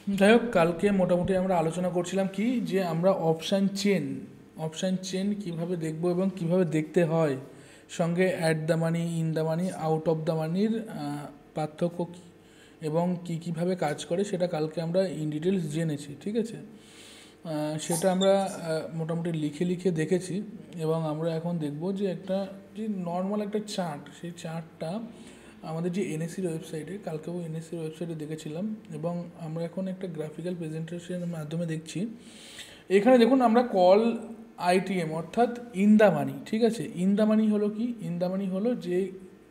যাই হোক, কালকে মোটামুটি আমরা আলোচনা করছিলাম কি যে আমরা অপশান চেন কীভাবে দেখব এবং কিভাবে দেখতে হয়, সঙ্গে at the money, in the money, out of the মানির পার্থক্য কী এবং কী কীভাবে কাজ করে সেটা কালকে আমরা ইন ডিটেলস জেনেছি। ঠিক আছে, সেটা আমরা মোটামুটি লিখে লিখে দেখেছি এবং আমরা এখন দেখব যে একটা যে নর্মাল একটা চার্ট, সেই চার্টটা আমাদের যে এনএসসির ওয়েবসাইটে, কালকেও এনএসসির ওয়েবসাইটে দেখেছিলাম এবং আমরা এখন একটা গ্রাফিক্যাল প্রেজেন্টেশনের মাধ্যমে দেখছি। এখানে দেখুন আমরা কল আইটিএম অর্থাৎ ইন দ্য মানি। ঠিক আছে, ইন দ্য মানি হলো কি? ইন দ্য মানি হলো যে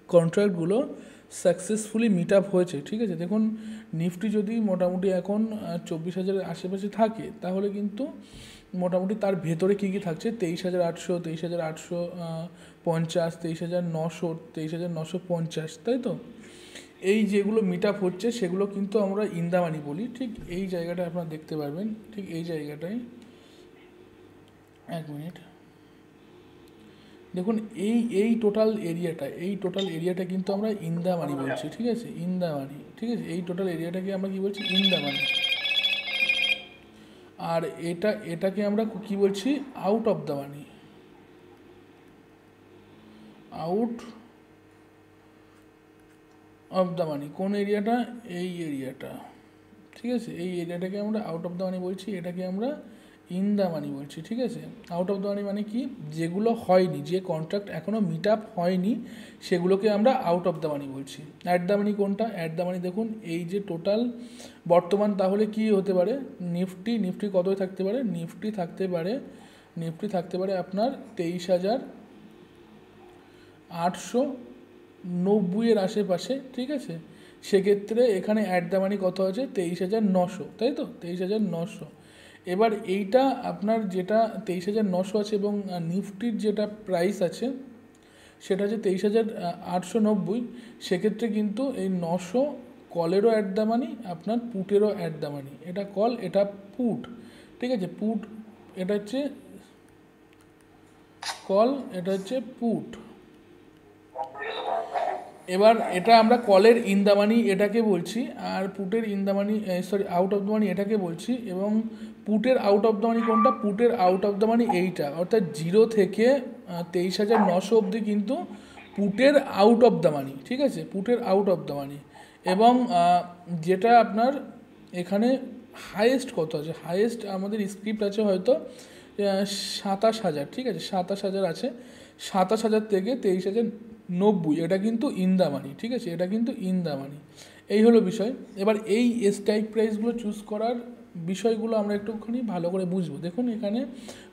কন্ট্রাক্টগুলো সাকসেসফুলি মিট আপ হয়েছে। ঠিক আছে, দেখুন নিফটি যদি মোটামুটি এখন 24,000-এর আশেপাশে থাকে, তাহলে কিন্তু মোটামুটি তার ভেতরে কী কী থাকছে? 23,800, 23,850, 23,900, 23,950, তাই তো? এই যেগুলো মিট আপ হচ্ছে সেগুলো কিন্তু আমরা ইন দ্য মানি বলি। ঠিক এই জায়গাটা আপনারা দেখতে পারবেন, ঠিক এই জায়গাটায়, এক মিনিট দেখুন, এই টোটাল এরিয়াটা কিন্তু আমরা ইন দ্য মানি বলছি। ঠিক আছে, ইন দ্য মানি। ঠিক আছে, এই টোটাল এরিয়াটাকে আমরা কি বলছি? ইন দ্য মানি। আর এটাকে আমরা কি বলছি? Out of the money. Out of the মানি কোন এরিয়াটা? এই এরিয়াটা। ঠিক আছে, এই এরিয়াটাকে আমরা আউট অফ দ্য মানি বলছি, এটাকে আমরা ইন দ্য মানি বলছি। ঠিক আছে, আউট অফ দ্য মানি মানে কি? যেগুলো হয়নি, যে কন্ট্রাক্ট এখনও মিট আপ হয়নি, সেগুলোকে আমরা আউট অফ দ্য মানি বলছি। অ্যাট দ্য মানি কোনটা? অ্যাট দ্য মানি দেখুন, এই যে টোটাল বর্তমান, তাহলে কি হতে পারে? নিফটি কতই থাকতে পারে? নিফটি থাকতে পারে আপনার 23,890-এর আশেপাশে। ঠিক আছে, সেক্ষেত্রে এখানে অ্যাট দ্য মানি কত আছে? 23,900, তাই তো? 23,900। এবার এইটা আপনার যেটা 23,900 আছে এবং নিফটির যেটা প্রাইস আছে সেটা হচ্ছে 23,890। সেক্ষেত্রে কিন্তু এই 900 কলেরও অ্যাট দ্য মানি, আপনার পুটেরও অ্যাট দ্য মানি। এটা কল, এটা পুট। ঠিক আছে, পুট, এটা হচ্ছে কল, এটা হচ্ছে পুট। এবার এটা আমরা কলের ইন দ্য মানি এটাকে বলছি, আর পুটের in the money, out of the money এটাকে বলছি। এবং পুটের আউট অফ দ্য মানি কোনটা? পুটের আউট অফ দ্য মানি এইটা, অর্থাৎ 0 থেকে 23,900 অবধি কিন্তু পুটের আউট অফ দ্য মানি। ঠিক আছে, পুটের আউট অফ দ্য মানি। এবং যেটা আপনার এখানে হাইয়েস্ট কত আছে? হাইয়েস্ট আমাদের স্ক্রিপ্ট আছে হয়তো 27,000। ঠিক আছে, 27,000 আছে। 27,000 থেকে 23,090, এটা কিন্তু ইন দ্য মানি। ঠিক আছে, এটা কিন্তু ইন দ্য মানি। এই হলো বিষয়। এবার এই স্ট্রাইক প্রাইসগুলো চুজ করার বিষয়গুলো আমরা একটুখানি ভালো করে বুঝবো। দেখুন, এখানে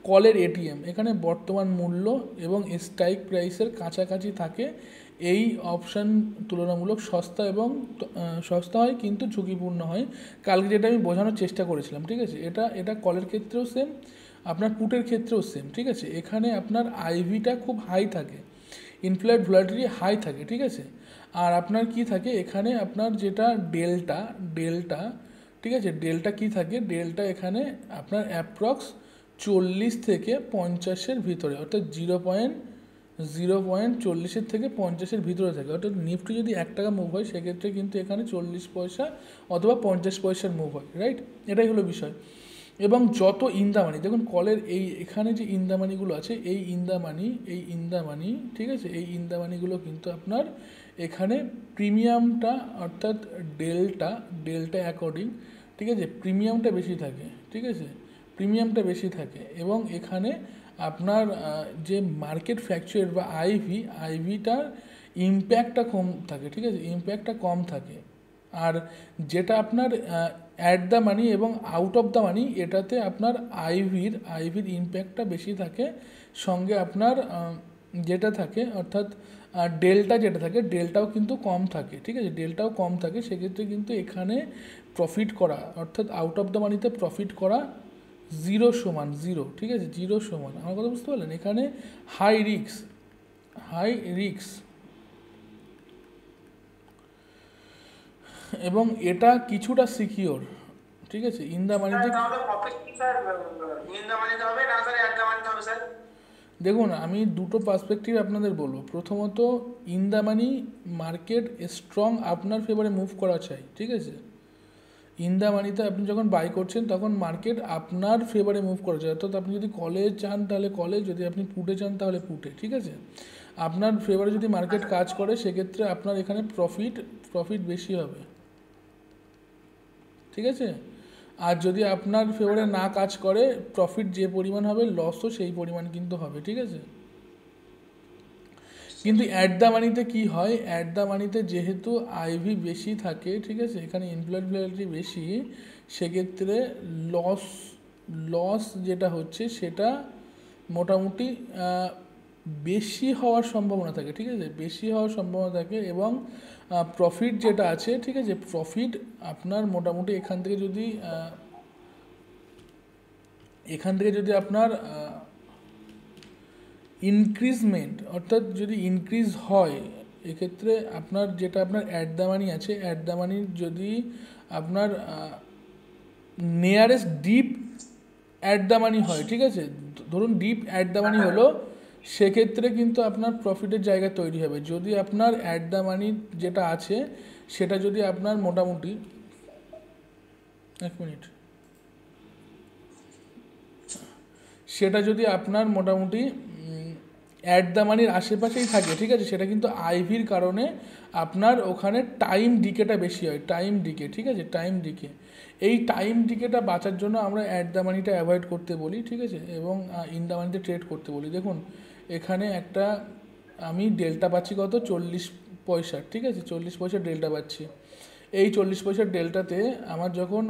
কলের এটিএম, এখানে বর্তমান মূল্য এবং স্ট্রাইক প্রাইসের কাছাকাছি থাকে। এই অপশান তুলনামূলক সস্তা এবং সস্তা হয় কিন্তু ঝুঁকিপূর্ণ হয়। কালকে যেটা আমি বোঝানোর চেষ্টা করেছিলাম। ঠিক আছে, এটা কলের ক্ষেত্রেও সেম, আপনার পুটের ক্ষেত্রেও সেম। ঠিক আছে, এখানে আপনার আইভিটা খুব হাই থাকে, ইনফ্লাইট ভোলাটিলিটি হাই থাকে। ঠিক আছে, আর আপনার কি থাকে এখানে? আপনার যেটা ডেল্টা, ঠিক আছে, ডেল্টা কি থাকে? ডেল্টা এখানে আপনার অ্যাপ্রক্স 40 থেকে 50-এর ভিতরে, অর্থাৎ 0.40 থেকে 50-এর ভিতরে থাকে। অর্থাৎ নিফটি যদি 1 টাকা মুভ হয়, সেক্ষেত্রে কিন্তু এখানে 40 পয়সা অথবা 50 পয়সার মুভ হয়। রাইট, এটাই হলো বিষয়। এবং যত ইন্দামানি, দেখুন কলের এখানে যে ইন্দামানিগুলো আছে, এই ইন্দামানি, ঠিক আছে, এই ইন্দামানিগুলো কিন্তু আপনার এখানে প্রিমিয়ামটা, অর্থাৎ ডেল্টা অ্যাকর্ডিং, ঠিক আছে, প্রিমিয়ামটা বেশি থাকে। ঠিক আছে, প্রিমিয়ামটা বেশি থাকে এবং এখানে আপনার যে মার্কেট ফ্ল্যাকচুয়েট বা আইভিটার ইম্প্যাক্টটা কম থাকে। ঠিক আছে, ইম্প্যাক্টটা কম থাকে। আর যেটা আপনার অ্যাট দ্য মানি এবং আউট অফ দ্য মানি, এটাতে আপনার আইভির ইম্প্যাক্টটা বেশি থাকে। সঙ্গে আপনার যেটা থাকে, অর্থাৎ ডেল্টা যেটা থাকে, ডেল্টাও কিন্তু কম থাকে। ঠিক আছে, ডেল্টাও কম থাকে। সেক্ষেত্রে কিন্তু এখানে প্রফিট করা, অর্থাৎ আউট অফ দ্য মানিতে প্রফিট করা জিরো। ঠিক আছে, জিরো সমান, আমার কথা বুঝতে পারলেন? এখানে হাই রিক্স এবং এটা কিছুটা সিকিওর। ঠিক আছে, ইন দ্য মানিতে দেখুন, আমি দুটো পার্সপেক্টিভ আপনাদের বলবো। প্রথমত, in the money market strong আপনার ফেভারে মুভ করা চাই। ঠিক আছে, ইন দ্য মানিতে আপনি যখন বাই করছেন তখন মার্কেট আপনার ফেভারে মুভ করেছে, অর্থাৎ আপনি যদি কলে চান তাহলে কলে, যদি আপনি পুটে চান তাহলে পুটে, ঠিক আছে। আপনার ফেভারে যদি মার্কেট কাজ করে সেক্ষেত্রে আপনার এখানে প্রফিট বেশি হবে, ঠিক আছে। আর যদি আপনার ফেভারে না কাজ করে, প্রফিট যে পরিমাণ হবে লসও সেই পরিমাণ কিন্তু হবে, ঠিক আছে। কিন্তু অ্যাট দ্য মানিতে কী হয়, অ্যাট দ্য মানিতে যেহেতু আইভি বেশি থাকে, ঠিক আছে, এখানে ইমপ্লয়েড ভ্যালিটি বেশি, সেক্ষেত্রে লস যেটা হচ্ছে সেটা মোটামুটি বেশি হওয়ার সম্ভাবনা থাকে, ঠিক আছে, বেশি হওয়ার সম্ভাবনা থাকে। এবং প্রফিট যেটা আছে, ঠিক আছে, প্রফিট আপনার মোটামুটি এখান থেকে যদি আপনার ইনক্রিজমেন্ট, অর্থাৎ যদি ইনক্রিজ হয়, এক্ষেত্রে আপনার যেটা আপনার অ্যাট দ্য মানি আছে, অ্যাট দ্য মানির যদি আপনার nearest deep at the money হয়, ঠিক আছে, ধরুন ডিপ অ্যাট দ্য মানি হলো, সেক্ষেত্রে কিন্তু আপনার প্রফিটের জায়গা তৈরি হবে। যদি আপনার অ্যাট দ্য মানি যেটা আছে সেটা যদি আপনার মোটামুটি, এক মিনিট, সেটা যদি আপনার মোটামুটি অ্যাট দ্য মানির আশেপাশেই থাকে, ঠিক আছে, সেটা কিন্তু আইভির কারণে আপনার ওখানে টাইম ডিকেটা বেশি হয়, টাইম ডিকে, ঠিক আছে, টাইম ডিকে। এই টাইম ডিকেটা বাঁচার জন্য আমরা অ্যাট দ্য মানিটা অ্যাভয়েড করতে বলি, ঠিক আছে, এবং ইন দ্য মানিতে ট্রেড করতে বলি। দেখুন এখানে একটা আমি ডেল্টা পাচ্ছি কত, 40 পয়সা, ঠিক আছে, 40 পয়সা ডেল্টা পাচ্ছি। এই 40 পয়সার ডেল্টাতে আমার যখন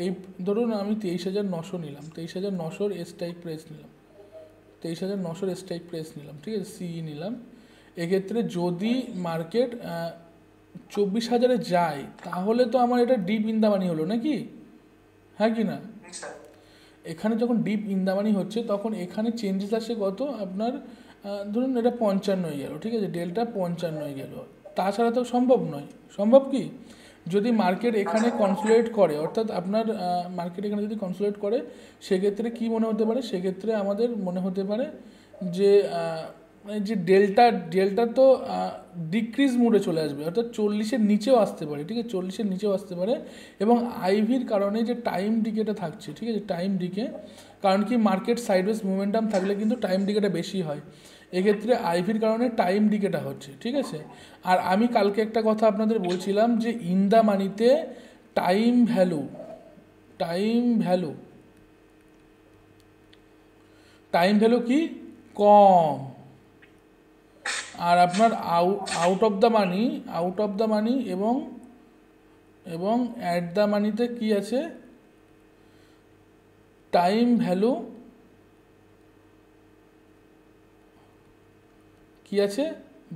এই ধরুন আমি 23,900 নিলাম, 23,900 স্ট্রাইক প্রাইস নিলাম, 23,900 স্ট্রাইক প্রাইস নিলাম, ঠিক আছে, সিই নিলাম। এক্ষেত্রে যদি মার্কেট 24,000-এ যায় তাহলে তো আমার এটা ডিপ ইন দ্য মানি হলো নাকি, হ্যাঁ কি না। এখানে যখন ডিপ ইন দ্য মানি হচ্ছে তখন এখানে চেঞ্জেস আসে কত আপনার, ধরুন এটা 55 হয়ে গেল, ঠিক আছে, ডেল্টা 55 হয়ে গেল। তাছাড়া তো সম্ভব নয়, সম্ভব কি, যদি মার্কেট এখানে কনসোলিডেট করে, অর্থাৎ আপনার মার্কেট এখানে যদি কনসোলিডেট করে, সেক্ষেত্রে কি মনে হতে পারে, সেক্ষেত্রে আমাদের মনে হতে পারে যে যে ডেল্টা তো ডিক্রিজ মোডে চলে আসবে, অর্থাৎ 40-এর নিচেও আসতে পারে, ঠিক আছে, 40-এর নিচেও আসতে পারে। এবং আইভির কারণে যে টাইম ডিকেটা থাকছে, ঠিক আছে, টাইম ডিকে, কারণ কি মার্কেট সাইডওয়েজ মোমেন্টাম থাকলে কিন্তু টাইম ডিকেটা বেশি হয়, এক্ষেত্রে আইভির কারণে টাইম ডিকেটা হচ্ছে, ঠিক আছে। আর আমি কালকে একটা কথা আপনাদের বলছিলাম যে ইন দ্য মানিতে টাইম ভ্যালু কি কম, আর আপনার আউট অফ দ্য মানি এবং অ্যাট দ্য মানিতে কি আছে, টাইম ভ্যালু কি আছে,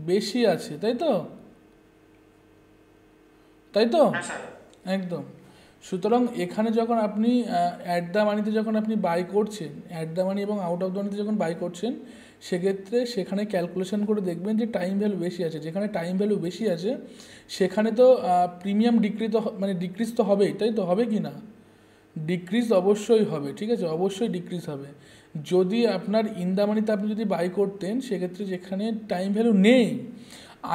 বেশি আছে, তাই তো একদম। সুতরাং এখানে যখন আপনি অ্যাট দ্য মানিতে যখন আপনি বাই করছেন, অ্যাট দ্য মানি এবং আউট অফ দ্য মানিতে যখন বাই করছেন, সেক্ষেত্রে সেখানে ক্যালকুলেশন করে দেখবেন যে টাইম ভ্যালু বেশি আছে। যেখানে টাইম ভ্যালু বেশি আছে সেখানে তো প্রিমিয়াম ডিক্রিজ তো হবেই, তাই তো, হবে কি না, ডিক্রিজ অবশ্যই হবে, ঠিক আছে, অবশ্যই ডিক্রিজ হবে। যদি আপনার ইন দ্য মানিতে আপনি যদি বাই করতেন, সেক্ষেত্রে যেখানে টাইম ভ্যালু নেই,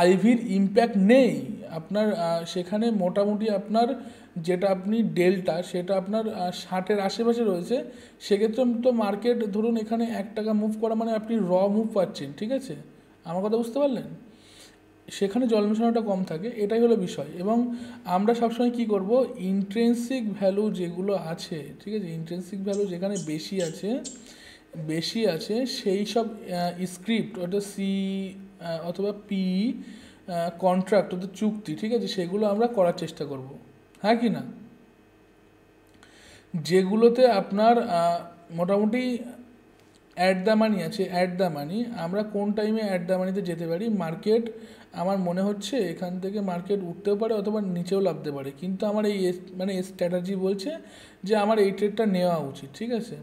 আইভির ইম্প্যাক্ট নেই, আপনার সেখানে মোটামুটি আপনার যেটা আপনি ডেল্টা সেটা আপনার 60-এর আশেপাশে রয়েছে, সেক্ষেত্রে তো মার্কেট ধরুন এখানে 1 টাকা মুভ করা মানে আপনি মুভ পাচ্ছেন, ঠিক আছে, আমার কথা বুঝতে পারলেন, সেখানে জল মেশানোটা কম থাকে, এটাই হলো বিষয়। এবং আমরা সবসময় কি করব, ইন্ট্রিনসিক ভ্যালু যেগুলো আছে, ঠিক আছে, ইন্ট্রিনসিক ভ্যালু যেখানে বেশি আছে সেই সব স্ক্রিপ্ট, অর্থাৎ সি অথবা পি কন্ট্রাক্ট, অর্থাৎ চুক্তি, ঠিক আছে, সেগুলো আমরা করার চেষ্টা করব, হ্যাঁ কি না। যেগুলোতে আপনার মোটামুটি অ্যাট দ্য মানি আছে, অ্যাট দ্য মানি আমরা কোন টাইমে অ্যাট দ্য মানিতে যেতে পারি, মার্কেট আমার মনে হচ্ছে এখান থেকে মার্কেট উঠতেও পারে অথবা নিচেও নামতে পারে, কিন্তু আমার এই স্ট্র্যাটাজি বলছে যে আমার এই ট্রেডটা নেওয়া উচিত, ঠিক আছে।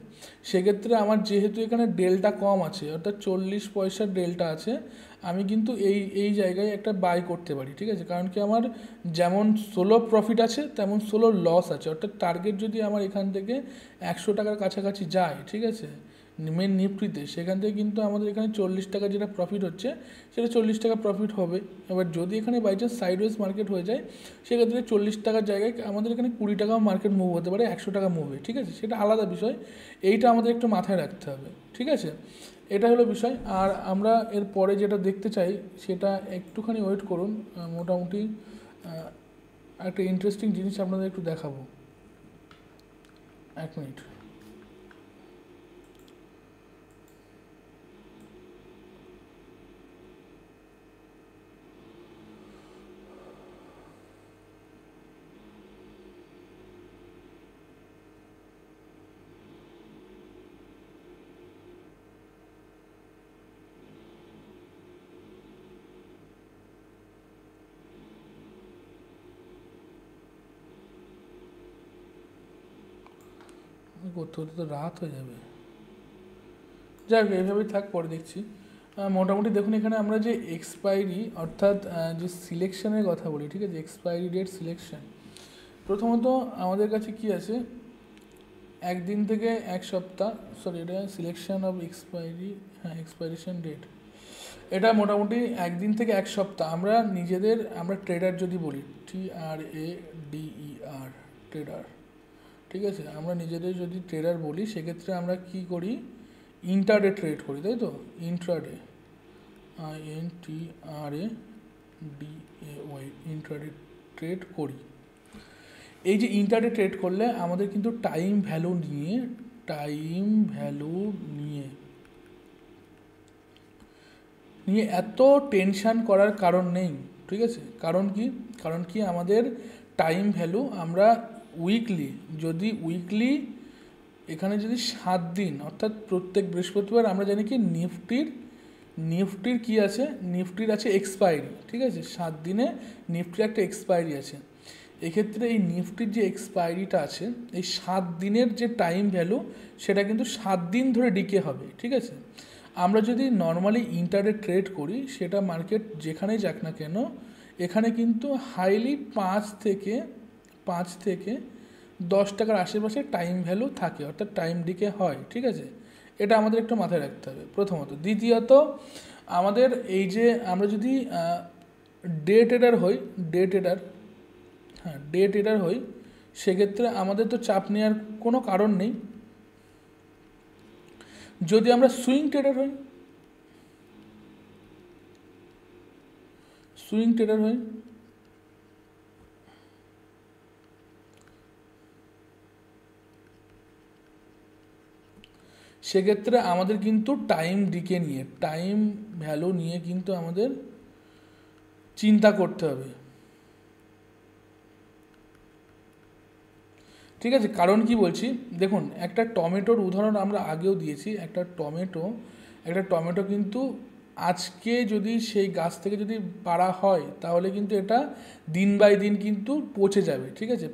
সেক্ষেত্রে আমার যেহেতু এখানে ডেল্টা কম আছে, অর্থাৎ 40 পয়সার ডেল্টা আছে, আমি কিন্তু এই জায়গায় একটা বাই করতে পারি, ঠিক আছে, কারণ কি আমার যেমন 16 প্রফিট আছে তেমন 16 লস আছে, অর্থাৎ টার্গেট যদি আমার এখান থেকে 100 টাকার কাছাকাছি যায়, ঠিক আছে, মেন নিফটিতে, সেখান থেকে কিন্তু আমাদের এখানে 40 টাকা যেটা প্রফিট হচ্ছে সেটা 40 টাকা প্রফিট হবে। এবার যদি এখানে বাই চান্স সাইডওয়েজ মার্কেট হয়ে যায় সেক্ষেত্রে 40 টাকার জায়গায় আমাদের এখানে 20 টাকাও মার্কেট মুভ হতে পারে, 100 টাকা মুভ হবে, ঠিক আছে, সেটা আলাদা বিষয়। এইটা আমাদের একটু মাথায় রাখতে হবে, ঠিক আছে, এটা হলো বিষয়। আর আমরা এর পরে যেটা দেখতে চাই সেটা একটুখানি ওয়েট করুন, মোটামুটি একটা ইন্টারেস্টিং জিনিস আপনাদের একটু দেখাবো, 1 মিনিট। করতে করতে তো রাত হয়ে যাবে, যাই হোক এইভাবেই থাক, পরে দেখছি। মোটামুটি দেখুন এখানে আমরা যে এক্সপায়ারি অর্থাৎ যে সিলেকশনের কথা বলি, ঠিক আছে, এক্সপায়ারি ডেট সিলেকশন, প্রথমত আমাদের কাছে কি আছে, একদিন থেকে এক সপ্তাহ, সরি এটা সিলেকশন অফ এক্সপায়ারি, হ্যাঁ এক্সপাইরেশন ডেট, এটা মোটামুটি একদিন থেকে এক সপ্তাহ আমরা ট্রেডার যদি বলি, TRADER ট্রেডার, ঠিক আছে, আমরা নিজেদের যদি ট্রেডার বলি সেক্ষেত্রে আমরা কি করি, ইন্ট্রাডে ট্রেড করি, তাই তো, ইন্ট্রাডে, INTRADAY ইন্ট্রাডে ট্রেড করি। এই যে ইন্ট্রাডে ট্রেড করলে আমাদের কিন্তু টাইম ভ্যালু নিয়ে এত টেনশান করার কারণ নেই, ঠিক আছে, কারণ কি আমাদের টাইম ভ্যালু আমরা উইকলি এখানে যদি 7 দিন অর্থাৎ প্রত্যেক বৃহস্পতিবার আমরা জানি কি নিফটির কি আছে, নিফটির আছে এক্সপায়ারি, ঠিক আছে, 7 দিনে নিফটির একটা এক্সপায়ারি আছে। এক্ষেত্রে এই নিফটির যে এক্সপায়ারিটা আছে এই 7 দিনের যে টাইম ভ্যালু সেটা কিন্তু 7 দিন ধরে ডিকে হবে, ঠিক আছে। আমরা যদি নর্মালি ইন্টারডে ট্রেড করি সেটা মার্কেট যেখানেই যাক না কেন এখানে কিন্তু হাইলি 5 থেকে 10 টাকার আশেপাশে টাইম ভ্যালু থাকে, অর্থাৎ টাইম ডিকে হয়, ঠিক আছে, এটা আমাদের একটু মাথায় রাখতে হবে প্রথমত। দ্বিতীয়ত আমাদের এই যে আমরা যদি ডে ট্রেডার হই সেক্ষেত্রে আমাদের তো চাপ নেওয়ার কোনো কারণ নেই। যদি আমরা সুইং ট্রেডার হই সেক্ষেত্রে আমাদের কিন্তু টাইম ভ্যালু নিয়ে কিন্তু আমাদের চিন্তা করতে হবে, ঠিক আছে। কারণ কি বলছি দেখুন, একটা টমেটোর উদাহরণ আমরা আগেও দিয়েছি, একটা টমেটো কিন্তু আজকে যদি সেই গাছ থেকে যদি পাড়া হয় তাহলে কিন্তু এটা দিন বাই দিন কিন্তু পচে যাবে, ঠিক আছে,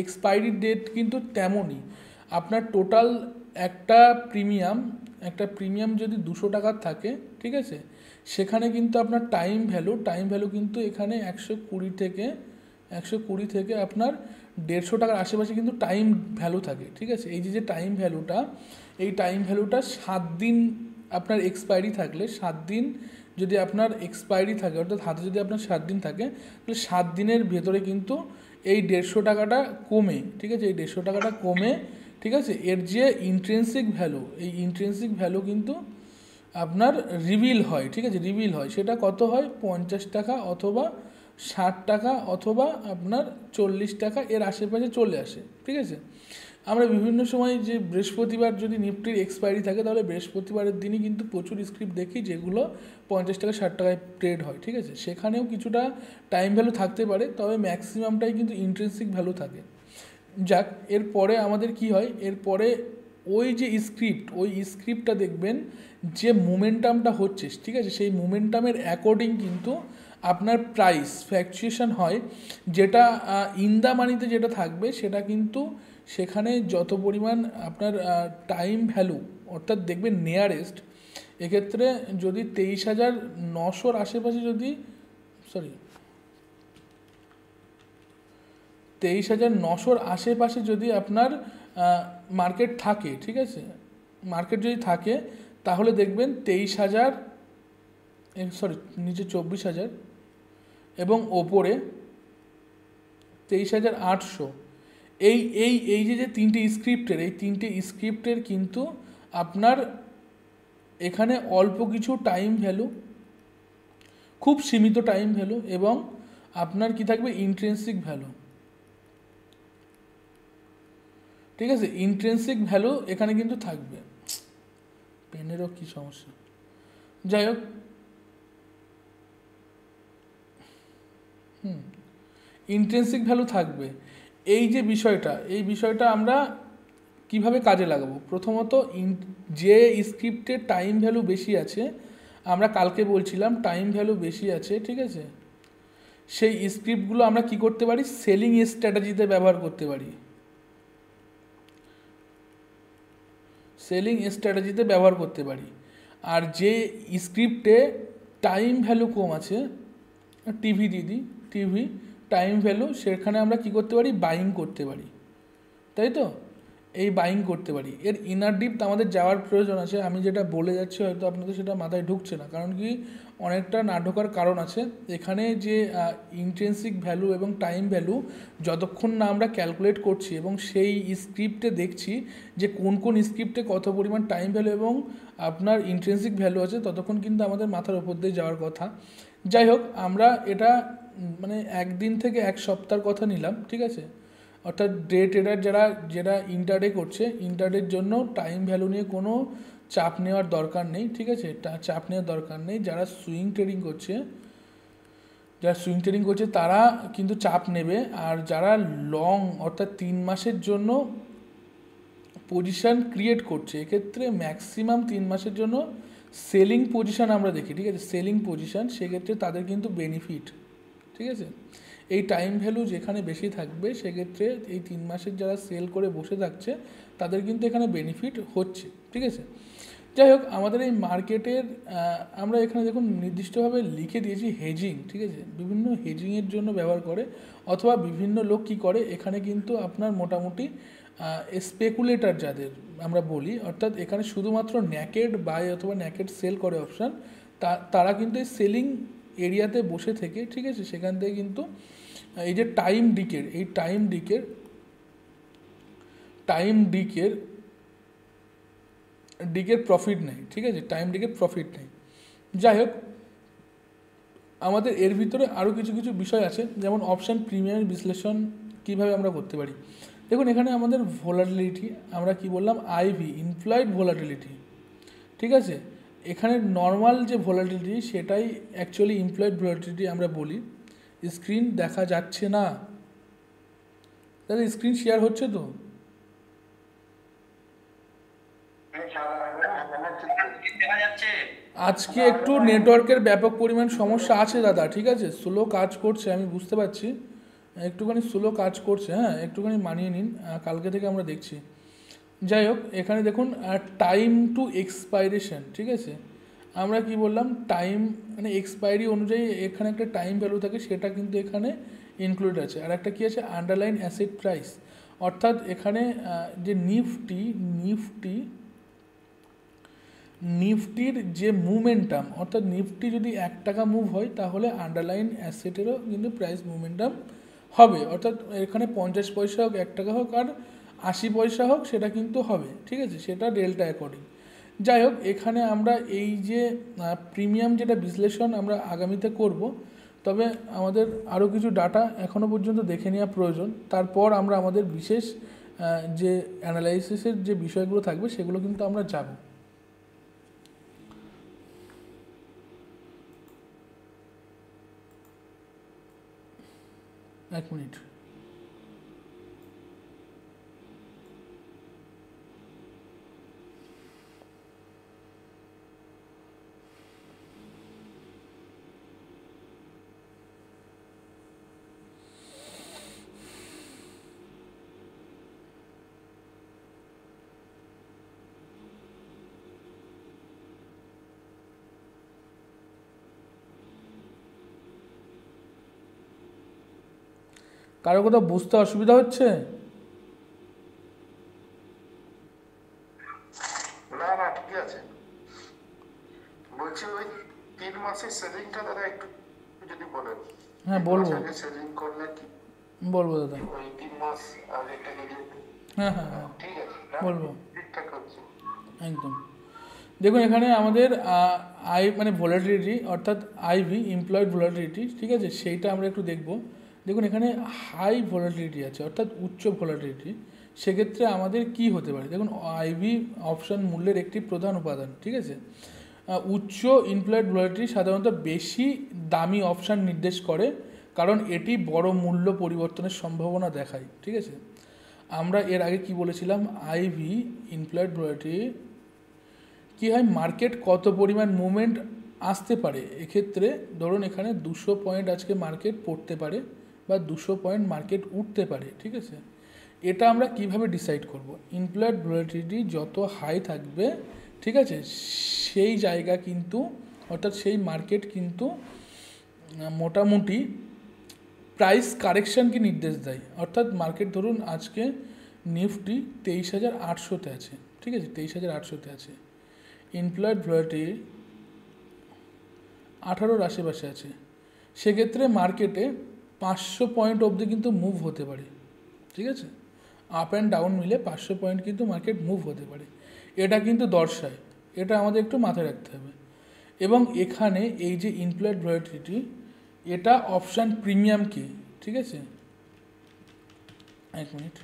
এক্সপায়ারি ডেট কিন্তু তেমনই। আপনার টোটাল একটা প্রিমিয়াম যদি 200 টাকার থাকে, ঠিক আছে, সেখানে কিন্তু আপনার টাইম ভ্যালু কিন্তু এখানে 120 থেকে আপনার 150 টাকার আশেপাশে কিন্তু টাইম ভ্যালু থাকে, ঠিক আছে। এই যে টাইম ভ্যালুটা 7 দিন আপনার এক্সপায়ারি থাকলে 7 দিন যদি আপনার এক্সপায়ারি থাকে অর্থাৎ হাতে যদি আপনার 7 দিন থাকে তাহলে 7 দিনের ভেতরে কিন্তু এই 150 টাকাটা কমে, ঠিক আছে, ঠিক আছে, এর যে ইন্ট্রিনসিক ভ্যালু কিন্তু আপনার রিভিল হয়, ঠিক আছে, সেটা কত হয়, 50 টাকা অথবা 60 টাকা অথবা আপনার 40 টাকা এর আশেপাশে চলে আসে, ঠিক আছে। আমরা বিভিন্ন সময় যে বৃহস্পতিবার যদি নিফটির এক্সপায়ারি থাকে তাহলে বৃহস্পতিবারের দিনই কিন্তু প্রচুর স্ক্রিপ্ট দেখি যেগুলো 50 টাকা 60 টাকায় ট্রেড হয়, ঠিক আছে, সেখানেও কিছুটা টাইম ভ্যালু থাকতে পারে, তবে ম্যাক্সিমামটাই কিন্তু ইন্ট্রিনসিক ভ্যালু থাকে। যাক, এরপরে আমাদের কি হয়, এরপরে ওই স্ক্রিপ্টটা দেখবেন যে মোমেন্টামটা হচ্ছে, ঠিক আছে, সেই মোমেন্টামের অ্যাকর্ডিং কিন্তু আপনার প্রাইস ফ্ল্যাকচুয়েশন হয়, যেটা ইন দ্য মানিতে যেটা থাকবে সেটা কিন্তু সেখানে যত পরিমাণ আপনার টাইম ভ্যালু অর্থাৎ দেখবেন নিয়ারেস্ট, এক্ষেত্রে যদি 23,900 আশেপাশে যদি 23,900 আশেপাশে যদি আপনার মার্কেট থাকে, ঠিক আছে, মার্কেট যদি থাকে তাহলে দেখবেন 23,000, সরি নিচে 24,000 এবং ওপরে 23,800। এই এই এই যে তিনটে স্ক্রিপ্টের, এই তিনটে স্ক্রিপ্টের কিন্তু আপনার এখানে অল্প কিছু টাইম ভ্যালু, খুব সীমিত টাইম ভ্যালু, এবং আপনার কি থাকবে ইন্ট্রিনসিক ভ্যালু। ঠিক আছে, ইন্ট্রিনসিক ভ্যালু এখানে কিন্তু থাকবে। পেনেরও কি সমস্যা, যাই হোক, ইন্ট্রিনসিক ভ্যালু থাকবে। এই যে বিষয়টা, এই বিষয়টা আমরা কিভাবে কাজে লাগাবো? প্রথমত যে স্ক্রিপ্টে টাইম ভ্যালু বেশি আছে, আমরা কালকে বলছিলাম টাইম ভ্যালু বেশি আছে, ঠিক আছে, সেই স্ক্রিপ্টগুলো আমরা কি করতে পারি, সেলিং স্ট্র্যাটেজিতে ব্যবহার করতে পারি, সেলিং স্ট্র্যাটেজিতে ব্যবহার করতে পারি। আর যে স্ক্রিপ্টে টাইম ভ্যালু কম আছে, টিভি দিদি, টিভি টাইম ভ্যালু, সেখানে আমরা কি করতে পারি, বাইং করতে পারি, তাই তো, এই বাইং করতে পারি। এর ইনার ডিপথ আমাদের যাওয়ার প্রয়োজন আছে। আমি যেটা বলে যাচ্ছি হয়তো আপনাদের সেটা মাথায় ঢুকছে না, কারণ কি অনেকটা না ঢোকার কারণ আছে। এখানে যে ইন্ট্রিনসিক ভ্যালু এবং টাইম ভ্যালু যতক্ষণ না আমরা ক্যালকুলেট করছি এবং সেই স্ক্রিপ্টে দেখছি যে কোন কোন স্ক্রিপ্টে কত পরিমাণ টাইম ভ্যালু এবং আপনার ইন্ট্রিনসিক ভ্যালু আছে, ততক্ষণ কিন্তু আমাদের মাথার উপর দিয়ে যাওয়ার কথা। যাই হোক, আমরা এটা মানে একদিন থেকে এক সপ্তাহের কথা নিলাম, ঠিক আছে। অর্থাৎ ডে ট্রেডার যারা ইন্টারডে করছে, ইন্টারডের জন্য টাইম ভ্যালু নিয়ে কোনো চাপ নেওয়ার দরকার নেই, ঠিক আছে, চাপ নেওয়ার দরকার নেই। যারা সুইং ট্রেডিং করছে তারা কিন্তু চাপ নেবে। আর যারা লং অর্থাৎ 3 মাসের জন্য পজিশান ক্রিয়েট করছে, এক্ষেত্রে ম্যাক্সিমাম 3 মাসের জন্য সেলিং পজিশান আমরা দেখি, ঠিক আছে, সেলিং পজিশান, সেক্ষেত্রে তাদের কিন্তু বেনিফিট, ঠিক আছে। এই টাইম ভ্যালু যেখানে বেশি থাকবে সেক্ষেত্রে এই 3 মাসের যারা সেল করে বসে থাকছে তাদের কিন্তু এখানে বেনিফিট হচ্ছে, ঠিক আছে। যাই হোক, আমাদের এই মার্কেটের আমরা এখানে দেখুন নির্দিষ্টভাবে লিখে দিয়েছি হেজিং, ঠিক আছে, বিভিন্ন হেজিংয়ের জন্য ব্যবহার করে, অথবা বিভিন্ন লোক কী করে, এখানে কিন্তু আপনার মোটামুটি স্পেকুলেটার যাদের আমরা বলি, অর্থাৎ এখানে শুধুমাত্র ন্যাকেড বাই অথবা ন্যাকেড সেল করে অপশান, তারা কিন্তু এই সেলিং এরিয়াতে বসে থেকে, ঠিক আছে, সেখান থেকে কিন্তু এই যে টাইম ডিকের প্রফিট নেই, ঠিক আছে, টাইম ডিকের প্রফিট নেই। যাই হোক, আমাদের এর ভিতরে আরও কিছু কিছু বিষয় আছে, যেমন অপশান প্রিমিয়ামের বিশ্লেষণ কীভাবে আমরা করতে পারি। দেখুন, এখানে আমাদের ভোলাটিলিটি, আমরা কি বললাম, আইভি, ইমপ্লয়েড ভোলাটিলিটি, ঠিক আছে। এখানে নর্মাল যে ভোলাটিলিটি সেটাই অ্যাকচুয়ালি ইমপ্লয়েড ভোলাটিলিটি আমরা বলি। স্ক্রিন দেখা যাচ্ছে না, তাহলে স্ক্রিন শেয়ার হচ্ছে তো? আজকে একটু নেটওয়ার্কের ব্যাপক পরিমাণ সমস্যা আছে দাদা, ঠিক আছে, স্লো কাজ করছে, আমি বুঝতে পারছি, একটুখানি স্লো কাজ করছে, হ্যাঁ, একটুখানি মানিয়ে নিন, কালকে থেকে আমরা দেখছি। যাই হোক, এখানে দেখুন টাইম টু এক্সপাইরেশন, ঠিক আছে, আমরা কি বললাম, টাইম মানে এক্সপায়ারি অনুযায়ী এখানে একটা টাইম ভ্যালু থাকে, সেটা কিন্তু এখানে ইনক্লুড আছে। আর একটা কী আছে, আন্ডারলাইন অ্যাসেট প্রাইস, অর্থাৎ এখানে যে নিফটির যে মুভমেন্টাম, অর্থাৎ নিফটি যদি 1 টাকা মুভ হয় তাহলে আন্ডারলাইন অ্যাসেটেরও কিন্তু প্রাইস মুভমেন্টাম হবে, অর্থাৎ এখানে 50 পয়সা হোক, 1 টাকা হোক, আর 80 পয়সা হোক, সেটা কিন্তু হবে, ঠিক আছে, সেটা ডেল্টা অ্যাকর্ডিং। যাই হোক, এখানে আমরা এই যে প্রিমিয়াম যেটা বিশ্লেষণ আমরা আগামীতে করব, তবে আমাদের আরও কিছু ডাটা এখনও পর্যন্ত দেখে নেওয়া প্রয়োজন, তারপর আমরা আমাদের বিশেষ যে অ্যানালাইসিসের যে বিষয়গুলো থাকবে সেগুলো কিন্তু আমরা যাব। এক মিনিট, কারো কোথাও বুঝতে অসুবিধা হচ্ছে? বলবো দাদা, ওই 3 মাস আগেরটাকে দিয়ে। হ্যাঁ হ্যাঁ হ্যাঁ ঠিক আছে না, বলবো ঠিকঠাক হচ্ছে। একদম। দেখুন এখানে আমাদের মানে ভোলাটিলিটি অর্থাৎ আইভি এমপ্লয়েড ভোলাটিলিটি, ঠিক আছে, সেইটা আমরা একটু দেখব। দেখুন এখানে হাই ভোলাটিলিটি আছে অর্থাৎ উচ্চ ভোলাটিলিটি, সেক্ষেত্রে আমাদের কি হতে পারে? দেখুন আইভি অপশান মূল্যের একটি প্রধান উপাদান, ঠিক আছে। উচ্চ ইমপ্লয়েড ভোলাটিলিটি সাধারণত বেশি দামি অপশান নির্দেশ করে, কারণ এটি বড় মূল্য পরিবর্তনের সম্ভাবনা দেখায়, ঠিক আছে। আমরা এর আগে কি বলেছিলাম? আইভি ইমপ্লয়েড ভোলাটিলিটি কী হয়, মার্কেট কত পরিমাণ মুভমেন্ট আসতে পারে। এক্ষেত্রে ধরুন এখানে 200 পয়েন্ট আজকে মার্কেট পড়তে পারে বা 200 পয়েন্ট মার্কেট উঠতে পারে, ঠিক আছে। এটা আমরা কিভাবে ডিসাইড করব? ইমপ্লয়েড ভোলাটিলিটি যত হাই থাকবে, ঠিক আছে, সেই জায়গা কিন্তু অর্থাৎ সেই মার্কেট কিন্তু মোটামুটি প্রাইস কারেকশানকে নির্দেশ দেয়। অর্থাৎ মার্কেট ধরুন আজকে নিফটি 23,800-তে আছে, ঠিক আছে, 23,800-তে আছে। ইমপ্লয়েড ভোলাটিলিটি 18-র আশেপাশে আছে, সেক্ষেত্রে মার্কেটে 500 পয়েন্ট অবধি কিন্তু মুভ হতে পারে, ঠিক আছে। আপ অ্যান্ড ডাউন মিলে 500 পয়েন্ট কিন্তু মার্কেট মুভ হতে পারে, এটা কিন্তু দর্শায়, এটা আমাদের একটু মাথায় রাখতে হবে। এবং এখানে এই যে ইমপ্লয়েড ভোলাটিলিটি, এটা অপশান প্রিমিয়াম কি, ঠিক আছে, এক মিনিট,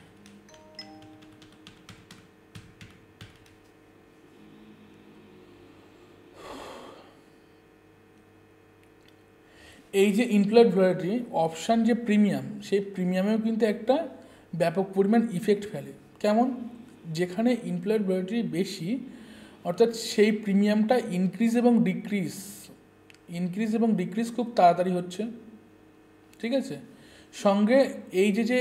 এই যে ইমপ্লয়েড ভোলাটিলিটি অপশান যে প্রিমিয়াম, সেই প্রিমিয়ামেও কিন্তু একটা ব্যাপক পরিমাণ ইফেক্ট ফেলে। কেমন? যেখানে ইমপ্লয়েড ভোলাটিলিটি বেশি অর্থাৎ সেই প্রিমিয়ামটা ইনক্রিজ এবং ডিক্রিজ খুব তাড়াতাড়ি হচ্ছে, ঠিক আছে। সঙ্গে এই যে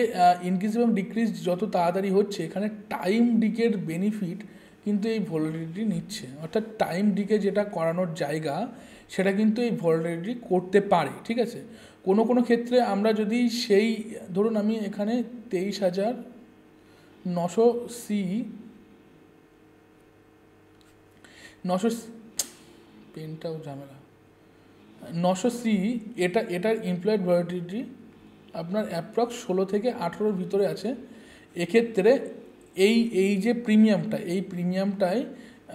ইনক্রিজ এবং ডিক্রিজ যত তাড়াতাড়ি হচ্ছে, এখানে টাইম ডিকের বেনিফিট কিন্তু এই ভোলাটিলিটি নিচ্ছে, অর্থাৎ টাইম ডিকে যেটা করানোর জায়গা সেটা কিন্তু এই ভোলাটিলিটি করতে পারে, ঠিক আছে। কোনো কোনো ক্ষেত্রে আমরা যদি সেই ধরুন আমি এখানে 23,900 পেনটাও ঝামেলা 900 এটার এমপ্লয়েড ভোলাটিলিটি আপনার অ্যাপ্রক্স 16 থেকে 18-র ভিতরে আছে। এক্ষেত্রে এই যে প্রিমিয়ামটাই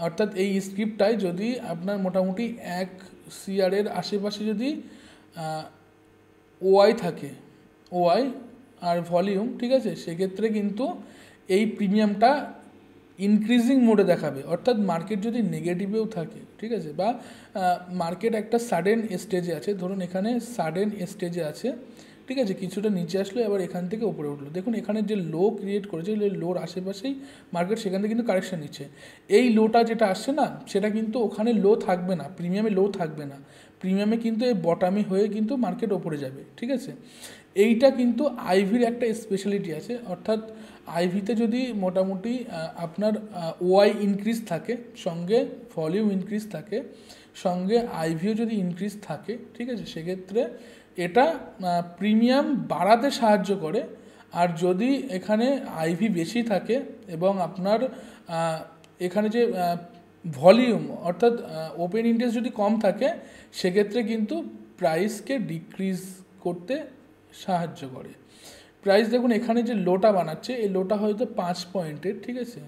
অর্থাৎ এই স্ক্রিপ্টটাই যদি আপনার মোটামুটি 1 CR-এর আশেপাশে যদি ওআই থাকে, ওআই আর ভলিউম, ঠিক আছে, সেক্ষেত্রে কিন্তু এই প্রিমিয়ামটা ইনক্রিজিং মোডে দেখাবে। অর্থাৎ মার্কেট যদি নেগেটিভেও থাকে, ঠিক আছে, বা মার্কেট একটা সাডেন স্টেজে আছে, ধরুন এখানে সাডেন স্টেজে আছে, ঠিক আছে, কিছুটা নিচে আসলো এবার এখান থেকে উপরে উঠলো, দেখুন এখানে যে লো ক্রিয়েট করেছে, লোর আশেপাশেই মার্কেট সেখান থেকে কিন্তু কারেকশান নিচ্ছে। এই লোটা যেটা আসছে না, সেটা কিন্তু ওখানে লো থাকবে না, প্রিমিয়ামে লো থাকবে না, প্রিমিয়ামে কিন্তু এই বটামি হয়ে কিন্তু মার্কেট ওপরে যাবে, ঠিক আছে। এইটা কিন্তু আইভির একটা স্পেশালিটি আছে, অর্থাৎ আইভিতে যদি মোটামুটি আপনার ওআই ইনক্রিজ থাকে, সঙ্গে ভলিউম ইনক্রিজ থাকে, সঙ্গে আইভিও যদি ইনক্রিজ থাকে, ঠিক আছে, সেক্ষেত্রে এটা প্রিমিয়াম বাড়াতে সাহায্য করে। আর যদি এখানে আইভি বেশি থাকে এবং আপনার এখানে যে ভলিউম অর্থাৎ ওপেন ইন্টারেস্ট যদি কম থাকে, সেক্ষেত্রে কিন্তু প্রাইসকে ডিক্রিজ করতে সাহায্য করে। প্রাইস দেখুন এখানে যে লোটা বানাচ্ছে, এই লোটা হয়তো 5 পয়েন্টের, ঠিক আছে,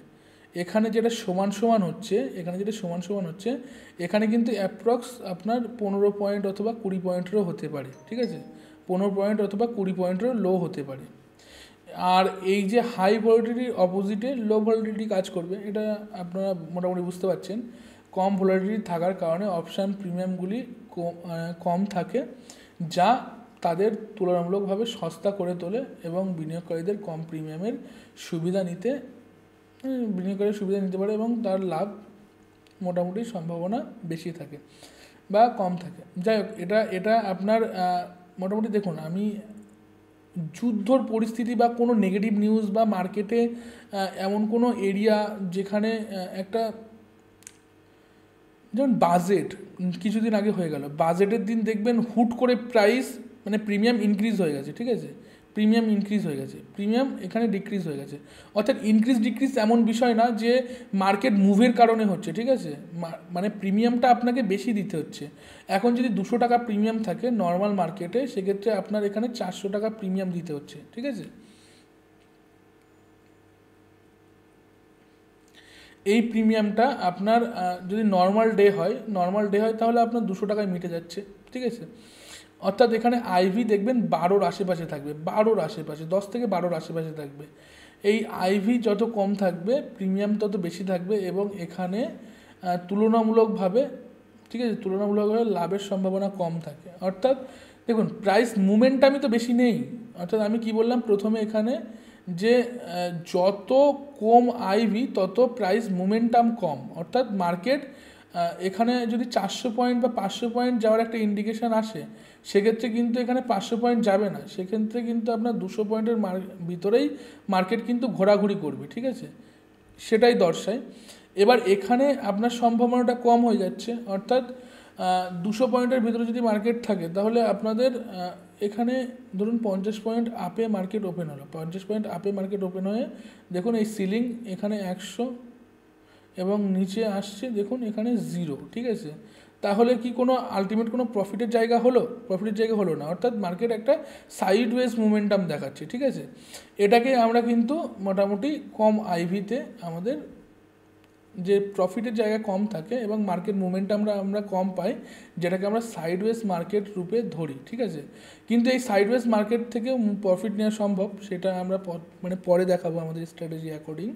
এখানে যেটা সমান হচ্ছে, এখানে কিন্তু অ্যাপ্রক্স আপনার 15 পয়েন্ট অথবা 20 পয়েন্টেরও হতে পারে, ঠিক আছে, 15 পয়েন্ট অথবা 20 পয়েন্টেরও লো হতে পারে। আর এই যে হাই ভোলাটিলিটির অপোজিটে লো ভোলাটিলিটি কাজ করবে, এটা আপনারা মোটামুটি বুঝতে পারছেন। কম ভোলাটিলিটি থাকার কারণে অপশান প্রিমিয়ামগুলি কম থাকে, যা তাদের তুলনামূলকভাবে সস্তা করে তোলে এবং বিনিয়োগকারীদের কম প্রিমিয়ামের সুবিধা নিতে পারে এবং তার লাভ মোটামুটি সম্ভাবনা বেশি থাকে বা কম থাকে। যাই হোক, এটা আপনার মোটামুটি দেখুন, আমি যুদ্ধর পরিস্থিতি বা কোনো নেগেটিভ নিউজ বা মার্কেটে এমন কোনো এরিয়া যেখানে একটা যেমন বাজেট কিছুদিন আগে হয়ে গেল, বাজেটের দিন দেখবেন হুট করে প্রাইস মানে প্রিমিয়াম ইনক্রিজ হয়ে গেছে, ঠিক আছে, প্রিমিয়াম ইনক্রিজ হয়ে গেছে, প্রিমিয়াম এখানে ডিক্রিজ হয়ে গেছে। অর্থাৎ ইনক্রিজ ডিক্রিজ এমন বিষয় না যে মার্কেট মুভের কারণে হচ্ছে, ঠিক আছে, মানে প্রিমিয়ামটা আপনাকে বেশি দিতে হচ্ছে। এখন যদি 200 টাকা প্রিমিয়াম থাকে নর্মাল মার্কেটে, সেক্ষেত্রে আপনার এখানে 400 টাকা প্রিমিয়াম দিতে হচ্ছে, ঠিক আছে। এই প্রিমিয়ামটা আপনার যদি নর্মাল ডে হয় তাহলে আপনার 200 টাকায় মিটে যাচ্ছে, ঠিক আছে। অর্থাৎ এখানে আইভি দেখবেন 12-র আশেপাশে থাকবে, 12-র আশেপাশে, 10 থেকে 12-র আশেপাশে থাকবে। এই আইভি যত কম থাকবে প্রিমিয়াম তত বেশি থাকবে, এবং এখানে তুলনামূলকভাবে, ঠিক আছে, তুলনামূলকভাবে লাভের সম্ভাবনা কম থাকে। অর্থাৎ দেখুন প্রাইস মুভমেন্টামই তো বেশি নেই। অর্থাৎ আমি কি বললাম প্রথমে এখানে, যে যত কম আইভি তত প্রাইস মোমেন্টাম কম। অর্থাৎ মার্কেট এখানে যদি 400 পয়েন্ট বা 500 পয়েন্ট যাওয়ার একটা ইন্ডিকেশান আসে, সেক্ষেত্রে কিন্তু এখানে 500 পয়েন্ট যাবে না, সেক্ষেত্রে কিন্তু আপনার 200 পয়েন্টের ভিতরেই মার্কেট কিন্তু ঘোরাঘুরি করবে, ঠিক আছে, সেটাই দর্শায়। এবার এখানে আপনার সম্ভাবনাটা কম হয়ে যাচ্ছে। অর্থাৎ 200 পয়েন্টের ভিতরে যদি মার্কেট থাকে তাহলে আপনাদের এখানে ধরুন 50 পয়েন্ট আপে মার্কেট ওপেন হলো, 50 পয়েন্ট আপে মার্কেট ওপেন হয়ে দেখুন এই সিলিং এখানে 100 এবং নিচে আসছে দেখুন এখানে 0, ঠিক আছে। তাহলে কি কোনো আলটিমেট কোনো প্রফিটের জায়গা হলো? প্রফিটের জায়গা হলো না। অর্থাৎ মার্কেট একটা সাইডওয়েজ মোমেন্টাম দেখাচ্ছে, ঠিক আছে। এটাকে আমরা কিন্তু মোটামুটি কম আইভিতে আমাদের যে প্রফিটের জায়গা কম থাকে এবং মার্কেট মুভমেন্ট আমরা কম পাই, যেটাকে আমরা সাইডওয়েজ মার্কেট রূপে ধরি, ঠিক আছে। কিন্তু এই সাইডওয়েজ মার্কেট থেকেও প্রফিট নেওয়া সম্ভব, সেটা আমরা মানে পরে দেখাবো আমাদের স্ট্র্যাটেজি অ্যাকর্ডিং।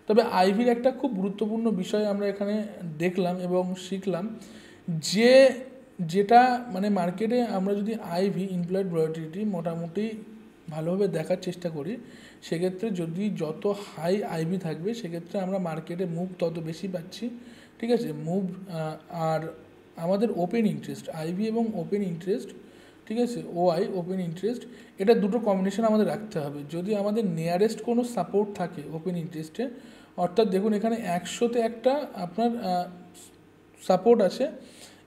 তবে আইভির একটা খুব গুরুত্বপূর্ণ বিষয় আমরা এখানে দেখলাম এবং শিখলাম, যেটা মানে মার্কেটে আমরা যদি আইভি ইমপ্লয়েড ভলাটিলিটি মোটামুটি ভালোভাবে দেখার চেষ্টা করি, সেক্ষেত্রে যদি যত হাই আইভি থাকবে সেক্ষেত্রে আমরা মার্কেটে মুভ তত বেশি পাচ্ছি, ঠিক আছে, মুভ। আর আমাদের ওপেন ইন্টারেস্ট, আইভি এবং ওপেন ইন্টারেস্ট, ঠিক আছে, ওআই ওপেন ইন্টারেস্ট, এটা দুটো কম্বিনেশন আমাদের রাখতে হবে। যদি আমাদের নিয়ারেস্ট কোনো সাপোর্ট থাকে ওপেন ইন্টারেস্টে, অর্থাৎ দেখুন এখানে 100-তে একটা আপনার সাপোর্ট আছে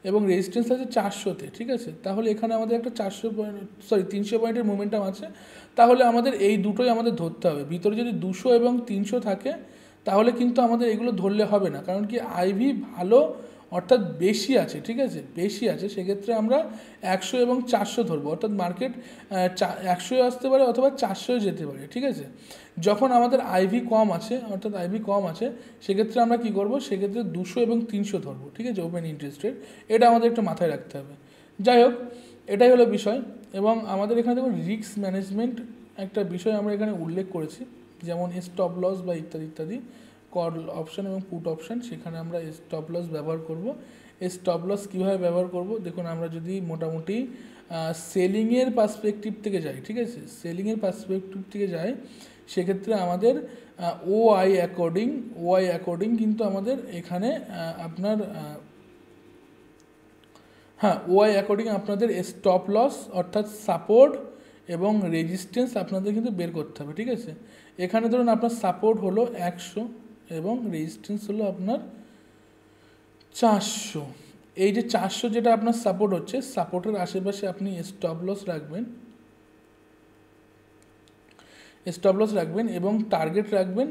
এবং রেজিস্ট্যান্স আছে 400-তে, ঠিক আছে, তাহলে এখানে আমাদের একটা 300 পয়েন্টের মোমেন্টাম আছে। তাহলে আমাদের এই দুটোই আমাদের ধরতে হবে। ভিতরে যদি 200 এবং 300 থাকে তাহলে কিন্তু আমাদের এগুলো ধরলে হবে না, কারণ কি আইভি ভালো অর্থাৎ বেশি আছে, ঠিক আছে, বেশি আছে, সেক্ষেত্রে আমরা 100 এবং 400 ধরবো। অর্থাৎ মার্কেট 100 আসতে পারে অথবা 400 যেতে পারে, ঠিক আছে। যখন আমাদের আইভি কম আছে, অর্থাৎ আইভি কম আছে, সেক্ষেত্রে আমরা কি করব, সেক্ষেত্রে 200 এবং 300 ধরবো, ঠিক আছে, ওপেন ইন্টারেস্টের। এটা আমাদের একটু মাথায় রাখতে হবে। যাই হোক, এটাই হলো বিষয়। এবং আমাদের এখানে দেখুন রিস্ক ম্যানেজমেন্ট একটা বিষয় আমরা এখানে উল্লেখ করেছি, যেমন স্টপ লস বা ইত্যাদি ইত্যাদি, কল অপশান এবং পুট অপশান, সেখানে আমরা স্টপ লস ব্যবহার করব। এই স্টপ লস কীভাবে ব্যবহার করব, দেখুন আমরা যদি মোটামুটি সেলিংয়ের পার্সপেক্টিভ থেকে যাই, ঠিক আছে, সেলিংয়ের পার্সপেক্টিভ থেকে যাই, সেক্ষেত্রে আমাদের ওআই অ্যাকর্ডিং কিন্তু আমাদের এখানে আপনার ওআই অ্যাকর্ডিং আপনাদের স্টপ লস অর্থাৎ সাপোর্ট এবং রেজিস্ট্যান্স আপনাদের কিন্তু বের করতে হবে, ঠিক আছে। এখানে ধরুন আপনার সাপোর্ট হলো 100 এবং রেজিস্ট্যান্স হলো আপনার 400। এই যে 400 যেটা আপনার সাপোর্ট হচ্ছে, সাপোর্টের আশেপাশে আপনি স্টপ লস রাখবেন এবং টার্গেট রাখবেন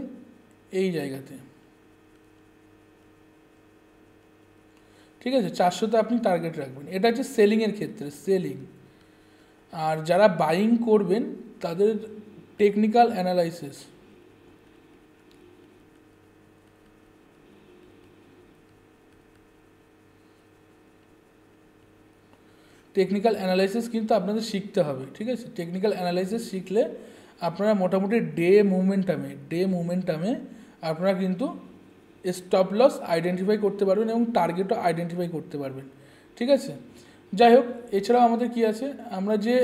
এই জায়গাতে, ঠিক আছে। 400-তে আপনি টার্গেট রাখবেন। এটা হচ্ছে সেলিংয়ের ক্ষেত্রে, সেলিং। আর যারা বাইং করবেন তাদের টেকনিক্যাল অ্যানালাইসিস, কিন্তু আপনাদের শিখতে হবে, ঠিক আছে। টেকনিক্যাল অ্যানালাইসিস শিখলে আপনারা মোটামুটি ডে মুভমেন্টামে আপনারা কিন্তু স্টপ লস আইডেন্টিফাই করতে পারবেন এবং টার্গেটও আইডেন্টিফাই করতে পারবেন, ঠিক আছে। যাই হোক, এছাড়াও আমাদের কি আছে, আমরা যে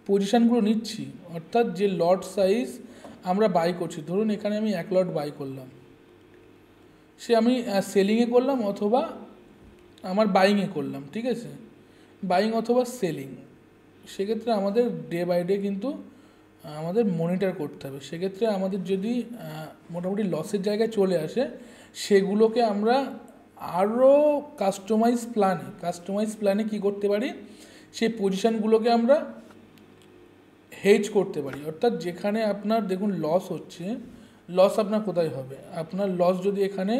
পজিশানগুলো নিচ্ছি, অর্থাৎ যে লট সাইজ আমরা বাই করছি, ধরুন এখানে আমি 1 লট বাই করলাম, সে আমি সেলিংয়ে করলাম অথবা আমার বাইংয়ে করলাম, ঠিক আছে, বাইং অথবা সেলিং, সেক্ষেত্রে আমাদের ডে বাই ডে কিন্তু আমাদের মনিটর করতে হবে। সেক্ষেত্রে আমাদের যদি মোটামুটি লসের জায়গায় চলে আসে, সেগুলোকে আমরা আরও কাস্টমাইজ প্ল্যানে কী করতে পারি, সেই পজিশানগুলোকে আমরা হেজ করতে পারি, অর্থাৎ যেখানে আপনার দেখুন লস হচ্ছে, লস আপনার কোথায় হবে, আপনার লস যদি এখানে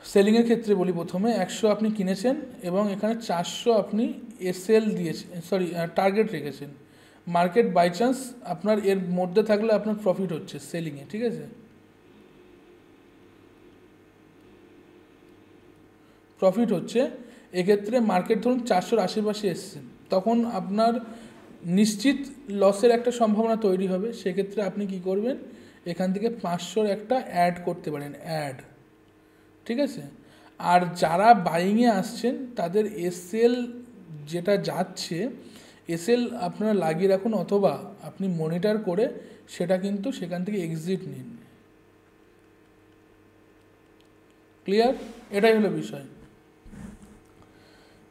সেলিংয়ের ক্ষেত্রে বলি, প্রথমে 100 আপনি কিনেছেন এবং এখানে 400 আপনি এসএল দিয়েছেন, সরি টার্গেট রেখেছেন, মার্কেট বাই চান্স আপনার এর মধ্যে থাকলে আপনার প্রফিট হচ্ছে সেলিংয়ে, ঠিক আছে, প্রফিট হচ্ছে, এক্ষেত্রে মার্কেট ধরুন 400-র আশেপাশে এসছেন, তখন আপনার নিশ্চিত লসের একটা সম্ভাবনা তৈরি হবে, সেক্ষেত্রে আপনি কি করবেন, এখান থেকে 500-র একটা অ্যাড করতে পারেন, অ্যাড, ঠিক আছে। আর যারা বাইংয়ে আসছেন তাদের এসএল যেটা যাচ্ছে, এসএল আপনারা লাগিয়ে রাখুন, অথবা আপনি মনিটর করে সেটা কিন্তু সেখান থেকে এক্সিট নিন। ক্লিয়ার? এটাই হলো বিষয়।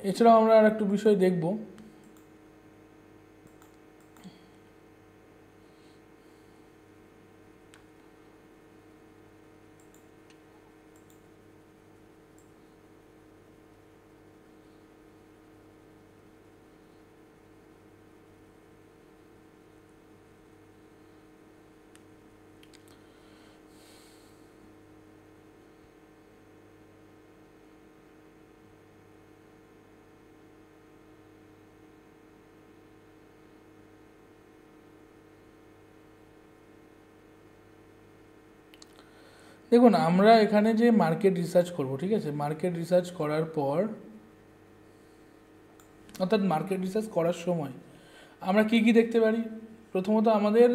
এছাড়াও আমরা আর একটু বিষয় দেখব, দেখুন আমরা এখানে যে মার্কেট রিসার্চ করব, ঠিক আছে, মার্কেট রিসার্চ করার পর, অর্থাৎ মার্কেট রিসার্চ করার সময় আমরা কি কি দেখতে পারি, প্রথমত আমাদের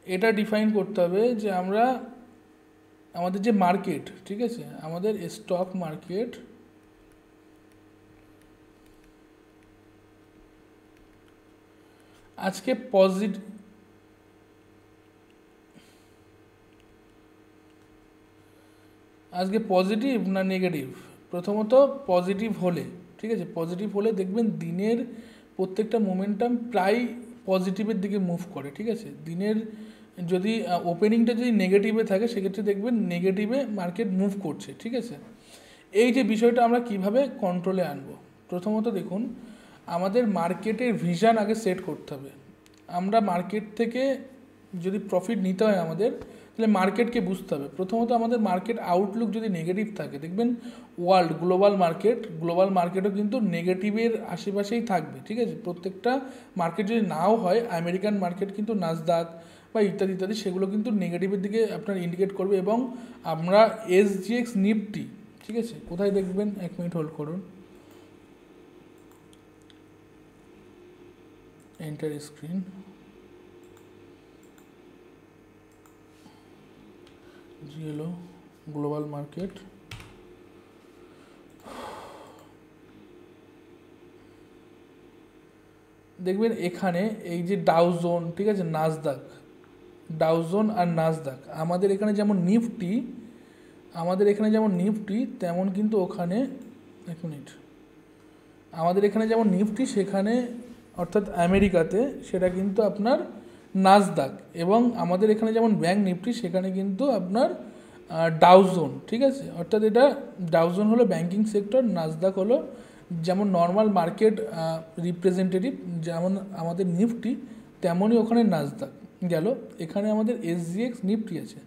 এটা ডিফাইন করতে হবে যে আমরা আমাদের যে মার্কেট, ঠিক আছে, আমাদের স্টক মার্কেট আজকে পজিটিভ না নেগেটিভ। প্রথমত পজিটিভ হলে, ঠিক আছে, পজিটিভ হলে দেখবেন দিনের প্রত্যেকটা মোমেন্টাম প্রায় পজিটিভের দিকে মুভ করে, ঠিক আছে। দিনের যদি ওপেনিংটা যদি নেগেটিভে থাকে সেক্ষেত্রে দেখবেন নেগেটিভে মার্কেট মুভ করছে, ঠিক আছে। এই যে বিষয়টা আমরা কিভাবে কন্ট্রোলে আনবো, প্রথমত দেখুন আমাদের মার্কেটের ভিশন আগে সেট করতে হবে। আমরা মার্কেট থেকে যদি প্রফিট নিতে হয় আমাদের, তাহলে মার্কেটকে বুঝতে হবে। প্রথমত আমাদের মার্কেট আউটলুক যদি নেগেটিভ থাকে, দেখবেন ওয়ার্ল্ড গ্লোবাল মার্কেটও কিন্তু নেগেটিভের আশেপাশেই থাকবে, ঠিক আছে। প্রত্যেকটা মার্কেট যদি নাও হয়, আমেরিকান মার্কেট কিন্তু নাসদাক বা ইত্যাদি ইত্যাদি সেগুলো কিন্তু নেগেটিভের দিকে আপনার ইন্ডিকেট করবে। এবং আমরা এসজিএক্স নিফটি, ঠিক আছে, কোথায় দেখবেন, 1 মিনিট হোল্ড করুন, এন্টার স্ক্রিন, জিএলও গ্লোবাল মার্কেট, দেখবেন এখানে এই যে ডাউজোন, ঠিক আছে, ডাউজোন আর নাসদাক, আমাদের এখানে যেমন নিফটি তেমন কিন্তু ওখানে, 1 মিনিট, আমাদের এখানে যেমন নিফটি সেখানে অর্থাৎ আমেরিকাতে সেটা কিন্তু আপনার নাসদাক, এবং আমাদের এখানে যেমন ব্যাংক নিফটি সেখানে কিন্তু আপনার ডাউজোন, ঠিক আছে। অর্থাৎ এটা ডাউজোন হলো ব্যাংকিং সেক্টর, নাসদাক হলো যেমন নর্মাল মার্কেট রিপ্রেজেন্টেটিভ, যেমন আমাদের নিফটি তেমনই ওখানে নাসদাক গেল। এখানে আমাদের এসজিএক্স নিফটি আছে,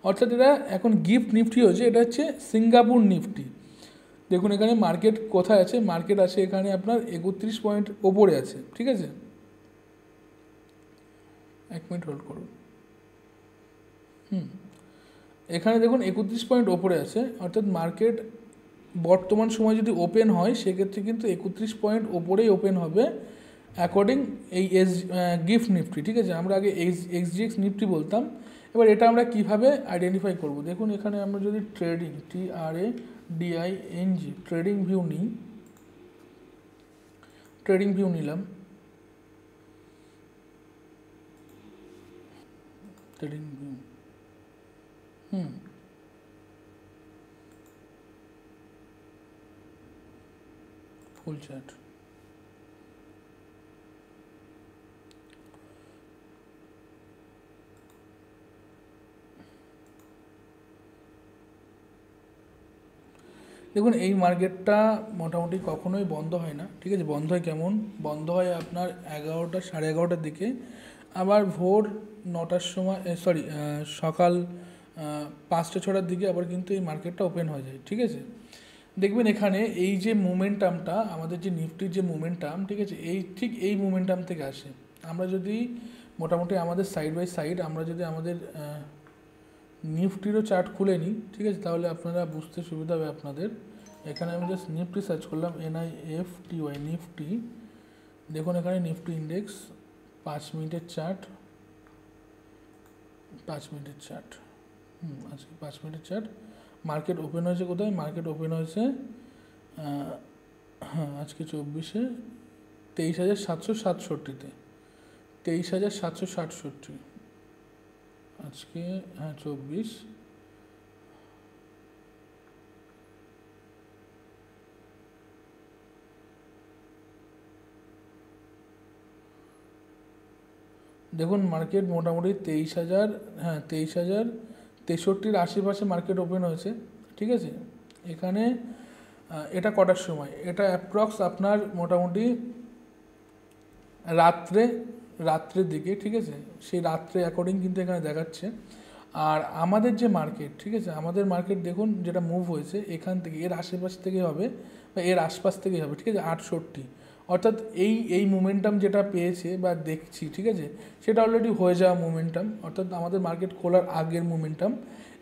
অর্থাৎ এটা এখন গিফট নিফটি হয়েছে, এটা হচ্ছে সিঙ্গাপুর নিফটি। দেখুন এখানে মার্কেট কোথায় আছে, মার্কেট আছে এখানে আপনার 31 পয়েন্ট ওপরে আছে, ঠিক আছে। 1 মিনিট হোল্ড করুন, এখানে দেখুন 31 পয়েন্ট ওপরে আছে, অর্থাৎ মার্কেট বর্তমান সময় যদি ওপেন হয় সেক্ষেত্রে কিন্তু 31 পয়েন্ট ওপরেই ওপেন হবে অ্যাকর্ডিং এই গিফট নিফটি, ঠিক আছে। আমরা আগে এক্সজিএক্স নিফটি বলতাম। এবার এটা আমরা কিভাবে আইডেন্টিফাই করব, দেখুন এখানে আমরা যদি ট্রেডিং TRADING ট্রেডিং ভিউ নিই, ট্রেডিং ভিউ নিলাম, ট্রেডিং ভিউ, ফুল চার্ট, দেখুন এই মার্কেটটা মোটামুটি কখনোই বন্ধ হয় না, ঠিক আছে। বন্ধ হয় কেমন, বন্ধ হয় আপনার 11টা 11:30টার দিকে, আবার ভোর 9টার সময়, সরি, সকাল 5টা 6টার দিকে আবার কিন্তু এই মার্কেটটা ওপেন হয়ে যায়, ঠিক আছে। দেখবেন এখানে এই যে মোমেন্টামটা, আমাদের যে নিফটির যে মোমেন্টাম, ঠিক আছে, এই ঠিক এই মোমেন্টাম থেকে আসে। আমরা যদি মোটামুটি আমাদের সাইড বাই সাইড আমরা যদি আমাদের নিফটিরও চার্ট খুলে নিই, ঠিক আছে, তাহলে আপনারা বুঝতে সুবিধা হবে আপনাদের। এখানে আমি জাস্ট নিফটি সার্চ করলাম, NIFTY নিফটি। দেখুন এখানে নিফটি ইন্ডেক্স 5 মিনিটের চার্ট, 5 মিনিটের চার্ট, আজকে 5 মিনিটের চার্ট। মার্কেট ওপেন হয়েছে কোথায়, মার্কেট ওপেন হয়েছে হ্যাঁ আজকে 24-এ 23,767-তে, 23,767 আজকে, হ্যাঁ 24। দেখুন মার্কেট মোটামুটি 23,000, হ্যাঁ 23,063-র আশেপাশে মার্কেট ওপেন হয়েছে, ঠিক আছে। এখানে এটা কটার সময়, এটা অ্যাপ্রক্স আপনার মোটামুটি রাত্রের দিকে, ঠিক আছে। সেই রাত্রে অ্যাকর্ডিং কিন্তু এখানে দেখাচ্ছে। আর আমাদের যে মার্কেট, ঠিক আছে, আমাদের মার্কেট দেখুন যেটা মুভ হয়েছে এখান থেকে, এর আশেপাশ থেকে হবে বা এর আশপাশ থেকেই হবে, ঠিক আছে, 68। অর্থাৎ এই মোমেন্টাম যেটা পেয়েছে বা দেখছি, ঠিক আছে, সেটা অলরেডি হয়ে যাওয়া মোমেন্টাম, অর্থাৎ আমাদের মার্কেট খোলার আগের মোমেন্টাম।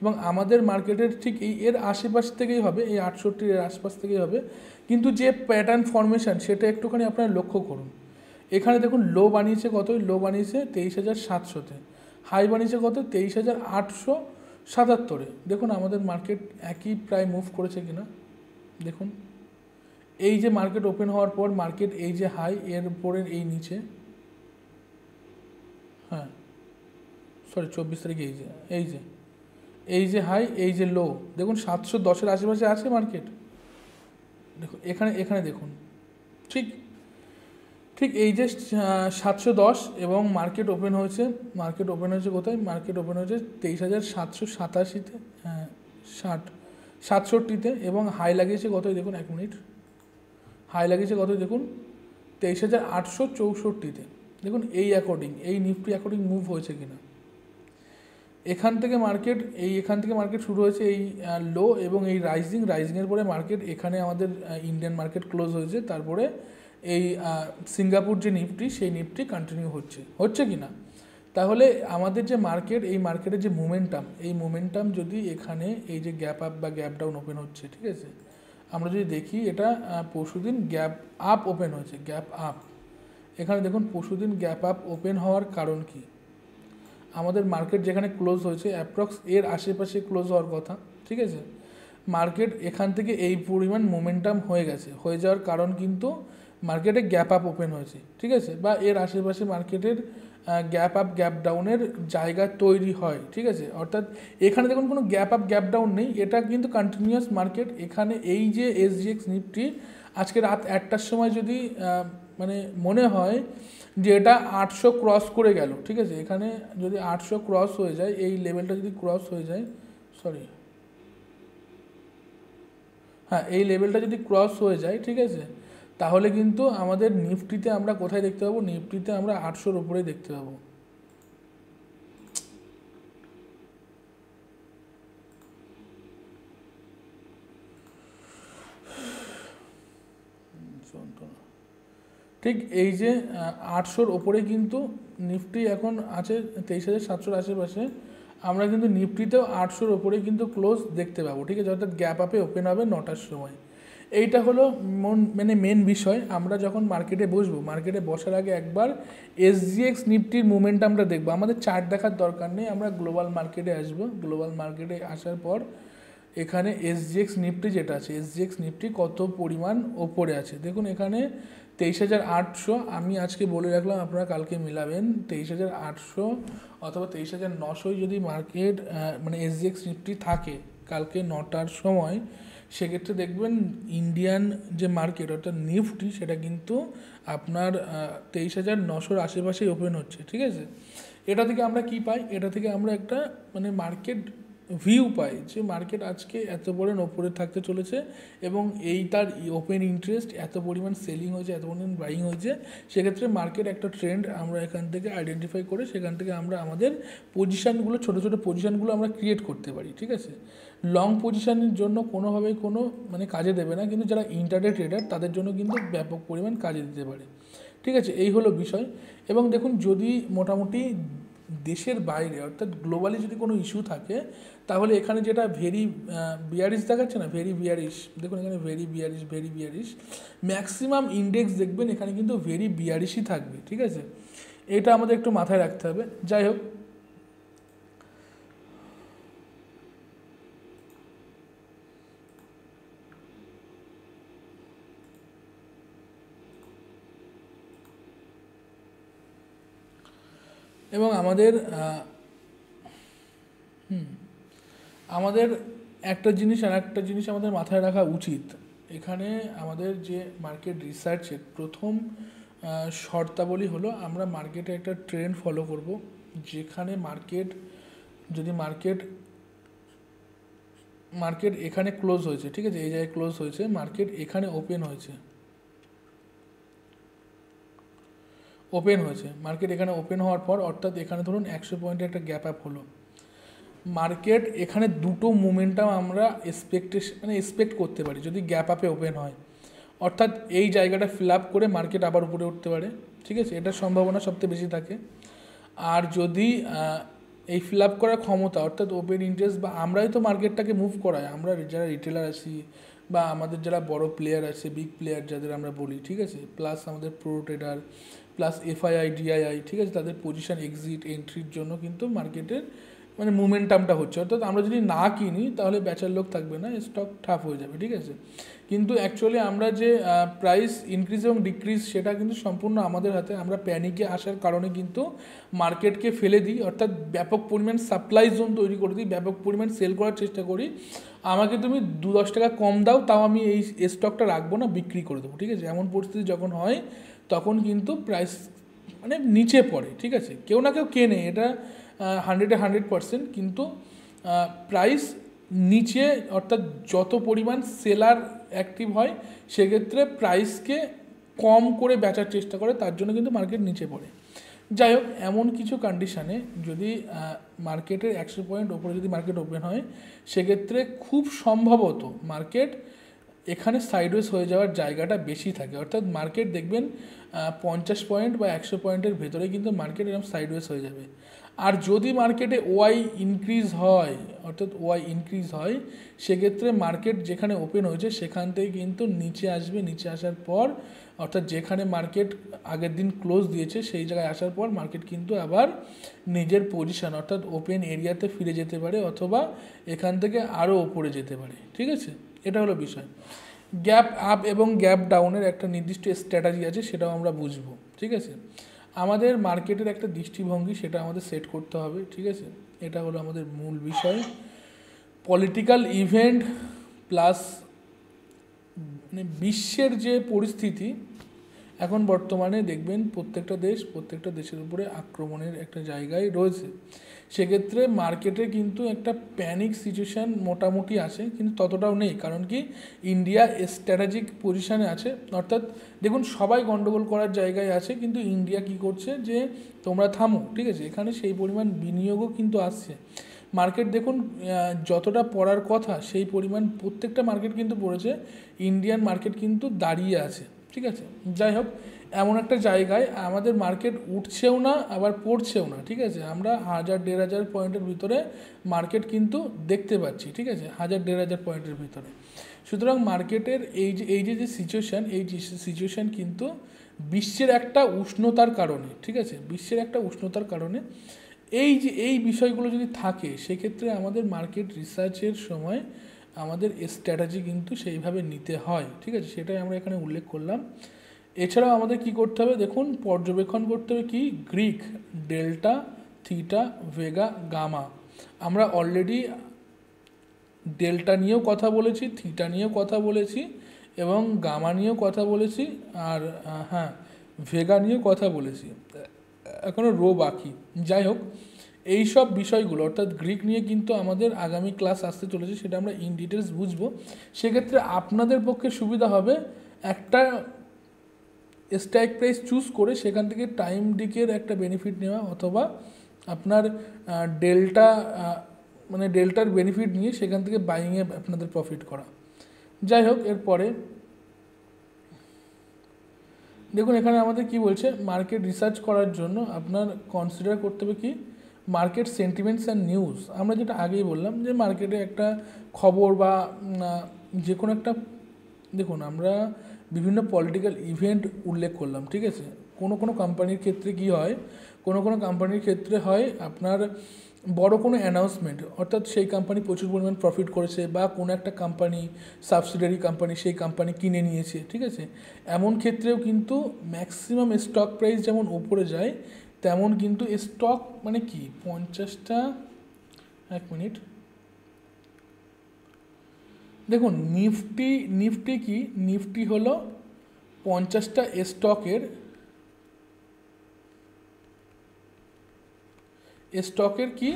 এবং আমাদের মার্কেটের ঠিক এর আশেপাশ থেকেই হবে, এই 68-র এর আশপাশ থেকেই হবে। কিন্তু যে প্যাটার্ন ফর্মেশন সেটা একটুখানি আপনারা লক্ষ্য করুন। এখানে দেখুন লো বানিয়েছে কত, লো বানিয়েছে 23,700-তে, হাই বানিয়েছে কত 23,877-এ। দেখুন আমাদের মার্কেট একই প্রায় মুভ করেছে কিনা দেখুন। এই যে মার্কেট ওপেন হওয়ার পর মার্কেট এই যে হাই, এর উপরের এই নিচে, হ্যাঁ সরি 24 তারিখে এই যে হাই, এই যে লো, দেখুন 710-এর আশেপাশে আছে মার্কেট। দেখুন এখানে দেখুন ঠিক এই যে 710 এবং মার্কেট ওপেন হয়েছে কোথায়, মার্কেট ওপেন হয়েছে 23,787-তে, হ্যাঁ 67-তে, এবং হাই লাগিয়েছে কতই দেখুন, 1 মিনিট, হাই লাগিয়েছে কতই দেখুন 23,864-তে। দেখুন এই অ্যাকর্ডিং, এই নিফটি অ্যাকর্ডিং মুভ হয়েছে কিনা। এখান থেকে মার্কেট শুরু হয়েছে এই লো এবং এই রাইজিংয়ের পরে মার্কেট এখানে আমাদের ইন্ডিয়ান মার্কেট ক্লোজ হয়েছে। তারপরে এই সিঙ্গাপুর যে নিফটি, সেই নিফটি কন্টিনিউ হচ্ছে কি না। তাহলে আমাদের যে মার্কেট, এই মার্কেটের যে মোমেন্টাম যদি এখানে এই যে গ্যাপ আপ বা গ্যাপ ডাউন ওপেন হচ্ছে, ঠিক আছে, আমরা যদি দেখি এটা পরশুদিন গ্যাপ আপ ওপেন হয়েছে, গ্যাপ আপ। এখানে দেখুন পরশুদিন গ্যাপ আপ ওপেন হওয়ার কারণ কি, আমাদের মার্কেট যেখানে ক্লোজ হয়েছে অ্যাপ্রক্স এর আশেপাশে ক্লোজ হওয়ার কথা, ঠিক আছে। মার্কেট এখান থেকে এই পরিমাণ মোমেন্টাম হয়ে যাওয়ার কারণ কিন্তু মার্কেটে গ্যাপ আপ ওপেন হয়েছে, ঠিক আছে, বা এর আশেপাশে মার্কেটের গ্যাপ আপ গ্যাপ ডাউনের জায়গা তৈরি হয়, ঠিক আছে। অর্থাৎ এখানে দেখুন কোনো গ্যাপ আপ গ্যাপ ডাউন নেই, এটা কিন্তু কন্টিনিউয়াস মার্কেট। এখানে এই যে SGX নিফটি আজকে রাত 1টার সময় যদি মানে মনে হয় যে এটা 800 ক্রস করে গেল, ঠিক আছে, এখানে যদি 800 ক্রস হয়ে যায়, এই লেভেলটা যদি ক্রস হয়ে যায়, এই লেভেলটা যদি ক্রস হয়ে যায়, ঠিক আছে, তাহলে কিন্তু আমাদের নিফটিতে আমরা কোথায় দেখতে পাবো, নিফটিতে আমরা 800-র উপরেই দেখতে পাবো। ঠিক এই যে 800-র ওপরে কিন্তু নিফটি এখন আছে 23,700-র আশেপাশে। আমরা কিন্তু নিফটিতেও 800-র ওপরে কিন্তু ক্লোজ দেখতে পাবো, ঠিক আছে, অর্থাৎ গ্যাপ আপে ওপেন হবে 9টার সময়। এইটা হলো মেন বিষয়। আমরা যখন মার্কেটে বসবো, মার্কেটে বসার আগে একবার SGX নিফটির মুভমেন্টামটা দেখবো। আমাদের চার্ট দেখার দরকার নেই, আমরা গ্লোবাল মার্কেটে আসবো। গ্লোবাল মার্কেটে আসার পর এখানে SGX নিফটি যেটা আছে, SGX নিফটি কত পরিমাণ ওপরে আছে দেখুন। এখানে 23,800, আমি আজকে বলে রাখলাম, আপনারা কালকে মিলাবেন। 23,800 অথবা 23,900 যদি মার্কেট মানে SGX নিফটি থাকে কালকে 9টার সময়, সেক্ষেত্রে দেখবেন ইন্ডিয়ান যে মার্কেট অর্থাৎ নিফটি, সেটা কিন্তু আপনার 23,900-র আশেপাশেই ওপেন হচ্ছে, ঠিক আছে। এটা থেকে আমরা কি পাই, এটা থেকে আমরা একটা মানে মার্কেট ভিউ পাই যে মার্কেট আজকে এত পরিমাণ ওপরে থাকতে চলেছে এবং এই তার ওপেন ইন্টারেস্ট এত পরিমাণ সেলিং হয়েছে, এত পরিমাণ বাইং হয়েছে, সেক্ষেত্রে মার্কেট একটা ট্রেন্ড আমরা এখান থেকে আইডেন্টিফাই করে সেখান থেকে আমরা আমাদের পজিশানগুলো, ছোটো ছোটো পজিশানগুলো আমরা ক্রিয়েট করতে পারি। ঠিক আছে, লং পজিশানের জন্য কোনোভাবেই কোনো মানে কাজে দেবে না, কিন্তু যারা ইন্টারডে ট্রেডার তাদের জন্য কিন্তু ব্যাপক পরিমাণ কাজে দিতে পারে। ঠিক আছে, এই হলো বিষয়। এবং দেখুন, যদি মোটামুটি দেশের বাইরে অর্থাৎ গ্লোবালি যদি কোনো ইস্যু থাকে, তাহলে এখানে যেটা ভেরি বিয়ারিশ দেখাচ্ছে না, ভেরি বিয়ারিশ, দেখুন এখানে ভেরি বিয়ারিশ ম্যাক্সিমাম ইন্ডেক্স দেখবেন এখানে কিন্তু ভেরি বিয়ারিশই থাকবে। ঠিক আছে, এটা আমাদের একটু মাথায় রাখতে হবে। যাই হোক, এবং আমাদের আমাদের একটা জিনিস আর একটা জিনিস আমাদের মাথায় রাখা উচিত। এখানে আমাদের যে মার্কেট রিসার্চের প্রথম শর্তাবলী হলো আমরা মার্কেটে একটা ট্রেন্ড ফলো করব, যেখানে যদি মার্কেট এখানে ক্লোজ হয়েছে, ঠিক আছে, এই জায়গায় ক্লোজ হয়েছে, মার্কেট এখানে ওপেন হয়েছে, মার্কেট এখানে ওপেন হওয়ার পর অর্থাৎ এখানে ধরুন 100 পয়েন্টের একটা গ্যাপ আপ হলো, মার্কেট এখানে দুটো মোমেন্টাম আমরা এক্সপেক্ট করতে পারি যদি গ্যাপ আপে ওপেন হয়। অর্থাৎ এই জায়গাটা ফিল আপ করে মার্কেট আবার উপরে উঠতে পারে। ঠিক আছে, এটার সম্ভাবনা সবথেকে বেশি থাকে। আর যদি এই ফিল আপ করার ক্ষমতা অর্থাৎ ওপেন ইন্টারেস্ট, বা আমরাই তো মার্কেটটাকে মুভ করাই, আমরা যারা রিটেলার আছি বা আমাদের যারা বড় প্লেয়ার আছে, বিগ প্লেয়ার যাদের আমরা বলি, ঠিক আছে, প্লাস আমাদের pro trader, plus FII, DII, ঠিক আছে, তাদের পজিশন এক্সিট এন্ট্রির জন্য কিন্তু মার্কেটের মানে মোমেন্টামটা হচ্ছে। অর্থাৎ আমরা যদি না কিনি তাহলে বেচার লোক থাকবে না, স্টক ঠাপ হয়ে যাবে। ঠিক আছে, কিন্তু অ্যাকচুয়ালি আমরা যে প্রাইস ইনক্রিজ এবং ডিক্রিজ সেটা কিন্তু সম্পূর্ণ আমাদের হাতে। আমরা প্যানিকে আসার কারণে কিন্তু মার্কেটকে ফেলে দিই, অর্থাৎ ব্যাপক পরিমাণ সাপ্লাই জোন তৈরি করে দিই, ব্যাপক পরিমাণ সেল করার চেষ্টা করি। আমাকে তুমি 2-10 টাকা কম দাও, তাও আমি এই স্টকটা রাখবো না, বিক্রি করে দেবো। ঠিক আছে, এমন পরিস্থিতি যখন হয় তখন কিন্তু প্রাইস মানে নিচে পড়ে। ঠিক আছে, কেউ না কেউ কেনে, এটা 100%, কিন্তু প্রাইস নিচে, অর্থাৎ যত পরিমাণ সেলার অ্যাক্টিভ হয় সেক্ষেত্রে প্রাইসকে কম করে বেচার চেষ্টা করে, তার জন্য কিন্তু মার্কেট নিচে পড়ে। যাই হোক, এমন কিছু কন্ডিশানে যদি মার্কেটের 100 পয়েন্ট ওপরে যদি মার্কেট ওপেন হয়, সেক্ষেত্রে খুব সম্ভবত মার্কেট এখানে সাইডওয়েজ হয়ে যাওয়ার জায়গাটা বেশি থাকে। অর্থাৎ মার্কেট দেখবেন 50 পয়েন্ট বা 100 পয়েন্টের ভেতরে কিন্তু মার্কেট এরকম সাইডওয়েজ হয়ে যাবে। আর যদি মার্কেটে ওয়াই ইনক্রিজ হয়, সেক্ষেত্রে মার্কেট যেখানে ওপেন হয়েছে সেখান থেকে কিন্তু নিচে আসবে। নিচে আসার পর অর্থাৎ যেখানে মার্কেট আগের দিন ক্লোজ দিয়েছে সেই জায়গায় আসার পর মার্কেট কিন্তু আবার নিজের পজিশন অর্থাৎ ওপেন এরিয়াতে ফিরে যেতে পারে, অথবা এখান থেকে আরও ওপরে যেতে পারে। ঠিক আছে, এটা হলো বিষয়। গ্যাপ আপ এবং গ্যাপ ডাউনের একটা নির্দিষ্ট স্ট্র্যাটাজি আছে, সেটাও আমরা বুঝবো। ঠিক আছে, আমাদের মার্কেটের একটা দৃষ্টিভঙ্গি সেটা আমাদের সেট করতে হবে। ঠিক আছে, এটা হলো আমাদের মূল বিষয়। পলিটিক্যাল ইভেন্ট প্লাস মানে বিশ্বের যে পরিস্থিতি এখন বর্তমানে দেখবেন প্রত্যেকটা দেশের উপরে আক্রমণের একটা জায়গায় রয়েছে, সেক্ষেত্রে মার্কেটে কিন্তু একটা প্যানিক সিচুয়েশান মোটামুটি আছে, কিন্তু ততটাও নেই। কারণ কি, ইন্ডিয়া স্ট্র্যাটেজিক পজিশানে আছে। অর্থাৎ দেখুন, সবাই গন্ডগোল করার জায়গায় আছে, কিন্তু ইন্ডিয়া কি করছে যে তোমরা থামো। ঠিক আছে, এখানে সেই পরিমাণ বিনিয়োগও কিন্তু আসছে। মার্কেট দেখুন যতটা পড়ার কথা সেই পরিমাণ প্রত্যেকটা মার্কেট কিন্তু পড়েছে, ইন্ডিয়ান মার্কেট কিন্তু দাঁড়িয়ে আছে। ঠিক আছে, যাই হোক, এমন একটা জায়গায় আমাদের মার্কেট উঠছেও না আবার পড়ছেও না। ঠিক আছে, আমরা 1000-1500 পয়েন্টের ভিতরে মার্কেট কিন্তু দেখতে পাচ্ছি। ঠিক আছে, 1000-1500 পয়েন্টের ভিতরে। সুতরাং মার্কেটের এই যে সিচুয়েশান, এই সিচুয়েশান কিন্তু বিশ্বের একটা উষ্ণতার কারণে। ঠিক আছে, বিশ্বের একটা উষ্ণতার কারণে এই বিষয়গুলো যদি থাকে, সেক্ষেত্রে আমাদের মার্কেট রিসার্চের সময় আমাদের স্ট্র্যাটেজি কিন্তু সেইভাবে নিতে হয়। ঠিক আছে, সেটাই আমরা এখানে উল্লেখ করলাম। এছাড়াও আমাদের কি করতে হবে, দেখুন পর্যবেক্ষণ করতে হবে কি, Greek, delta, theta, vega, gamma. আমরা অলরেডি ডেল্টা নিয়েও কথা বলেছি, থিটা নিয়েও কথা বলেছি এবং গামা নিয়েও কথা বলেছি, আর ভেগা নিয়েও কথা বলেছি, এখনও রো বাকি। যাই হোক, এই সব বিষয়গুলো অর্থাৎ গ্রিক নিয়ে কিন্তু আমাদের আগামী ক্লাস আসতে চলেছে, সেটা আমরা ইন ডিটেলস বুঝবো। সেক্ষেত্রে আপনাদের পক্ষে সুবিধা হবে একটা স্ট্রাইক প্রাইস চুজ করে সেখান থেকে টাইম ডিকের একটা বেনিফিট নেওয়া, অথবা আপনার ডেল্টা মানে ডেল্টার বেনিফিট নিয়ে সেখান থেকে বাইংয়ে আপনাদের প্রফিট করা। যাই হোক, এরপরে দেখুন এখানে আমাদের কি বলছে, মার্কেট রিসার্চ করার জন্য আপনার কনসিডার করতে হবে কি, মার্কেট সেন্টিমেন্টস অ্যান্ড নিউজ। আমরা যেটা আগেই বললাম যে মার্কেটে একটা খবর বা যে কোনো একটা, দেখুন আমরা বিভিন্ন পলিটিক্যাল ইভেন্ট উল্লেখ করলাম, ঠিক আছে। কোনো কোনো কোম্পানির ক্ষেত্রে কি হয়, কোনো কোনো কোম্পানির ক্ষেত্রে হয় আপনার বড় কোনো অ্যানাউন্সমেন্ট, অর্থাৎ সেই কোম্পানি প্রচুর পরিমাণ প্রফিট করেছে, বা কোনো একটা কোম্পানি সাবসিডিয়ারি কোম্পানি সেই কোম্পানি কিনে নিয়েছে, ঠিক আছে। এমন ক্ষেত্রেও কিন্তু ম্যাক্সিমাম স্টক প্রাইস যেমন ওপরে যায়, তেমন কিন্তু স্টক মানে কি 50টা, এক মিনিট দেখুন নিফটি কি, নিফটি হলো 50টা স্টকের কি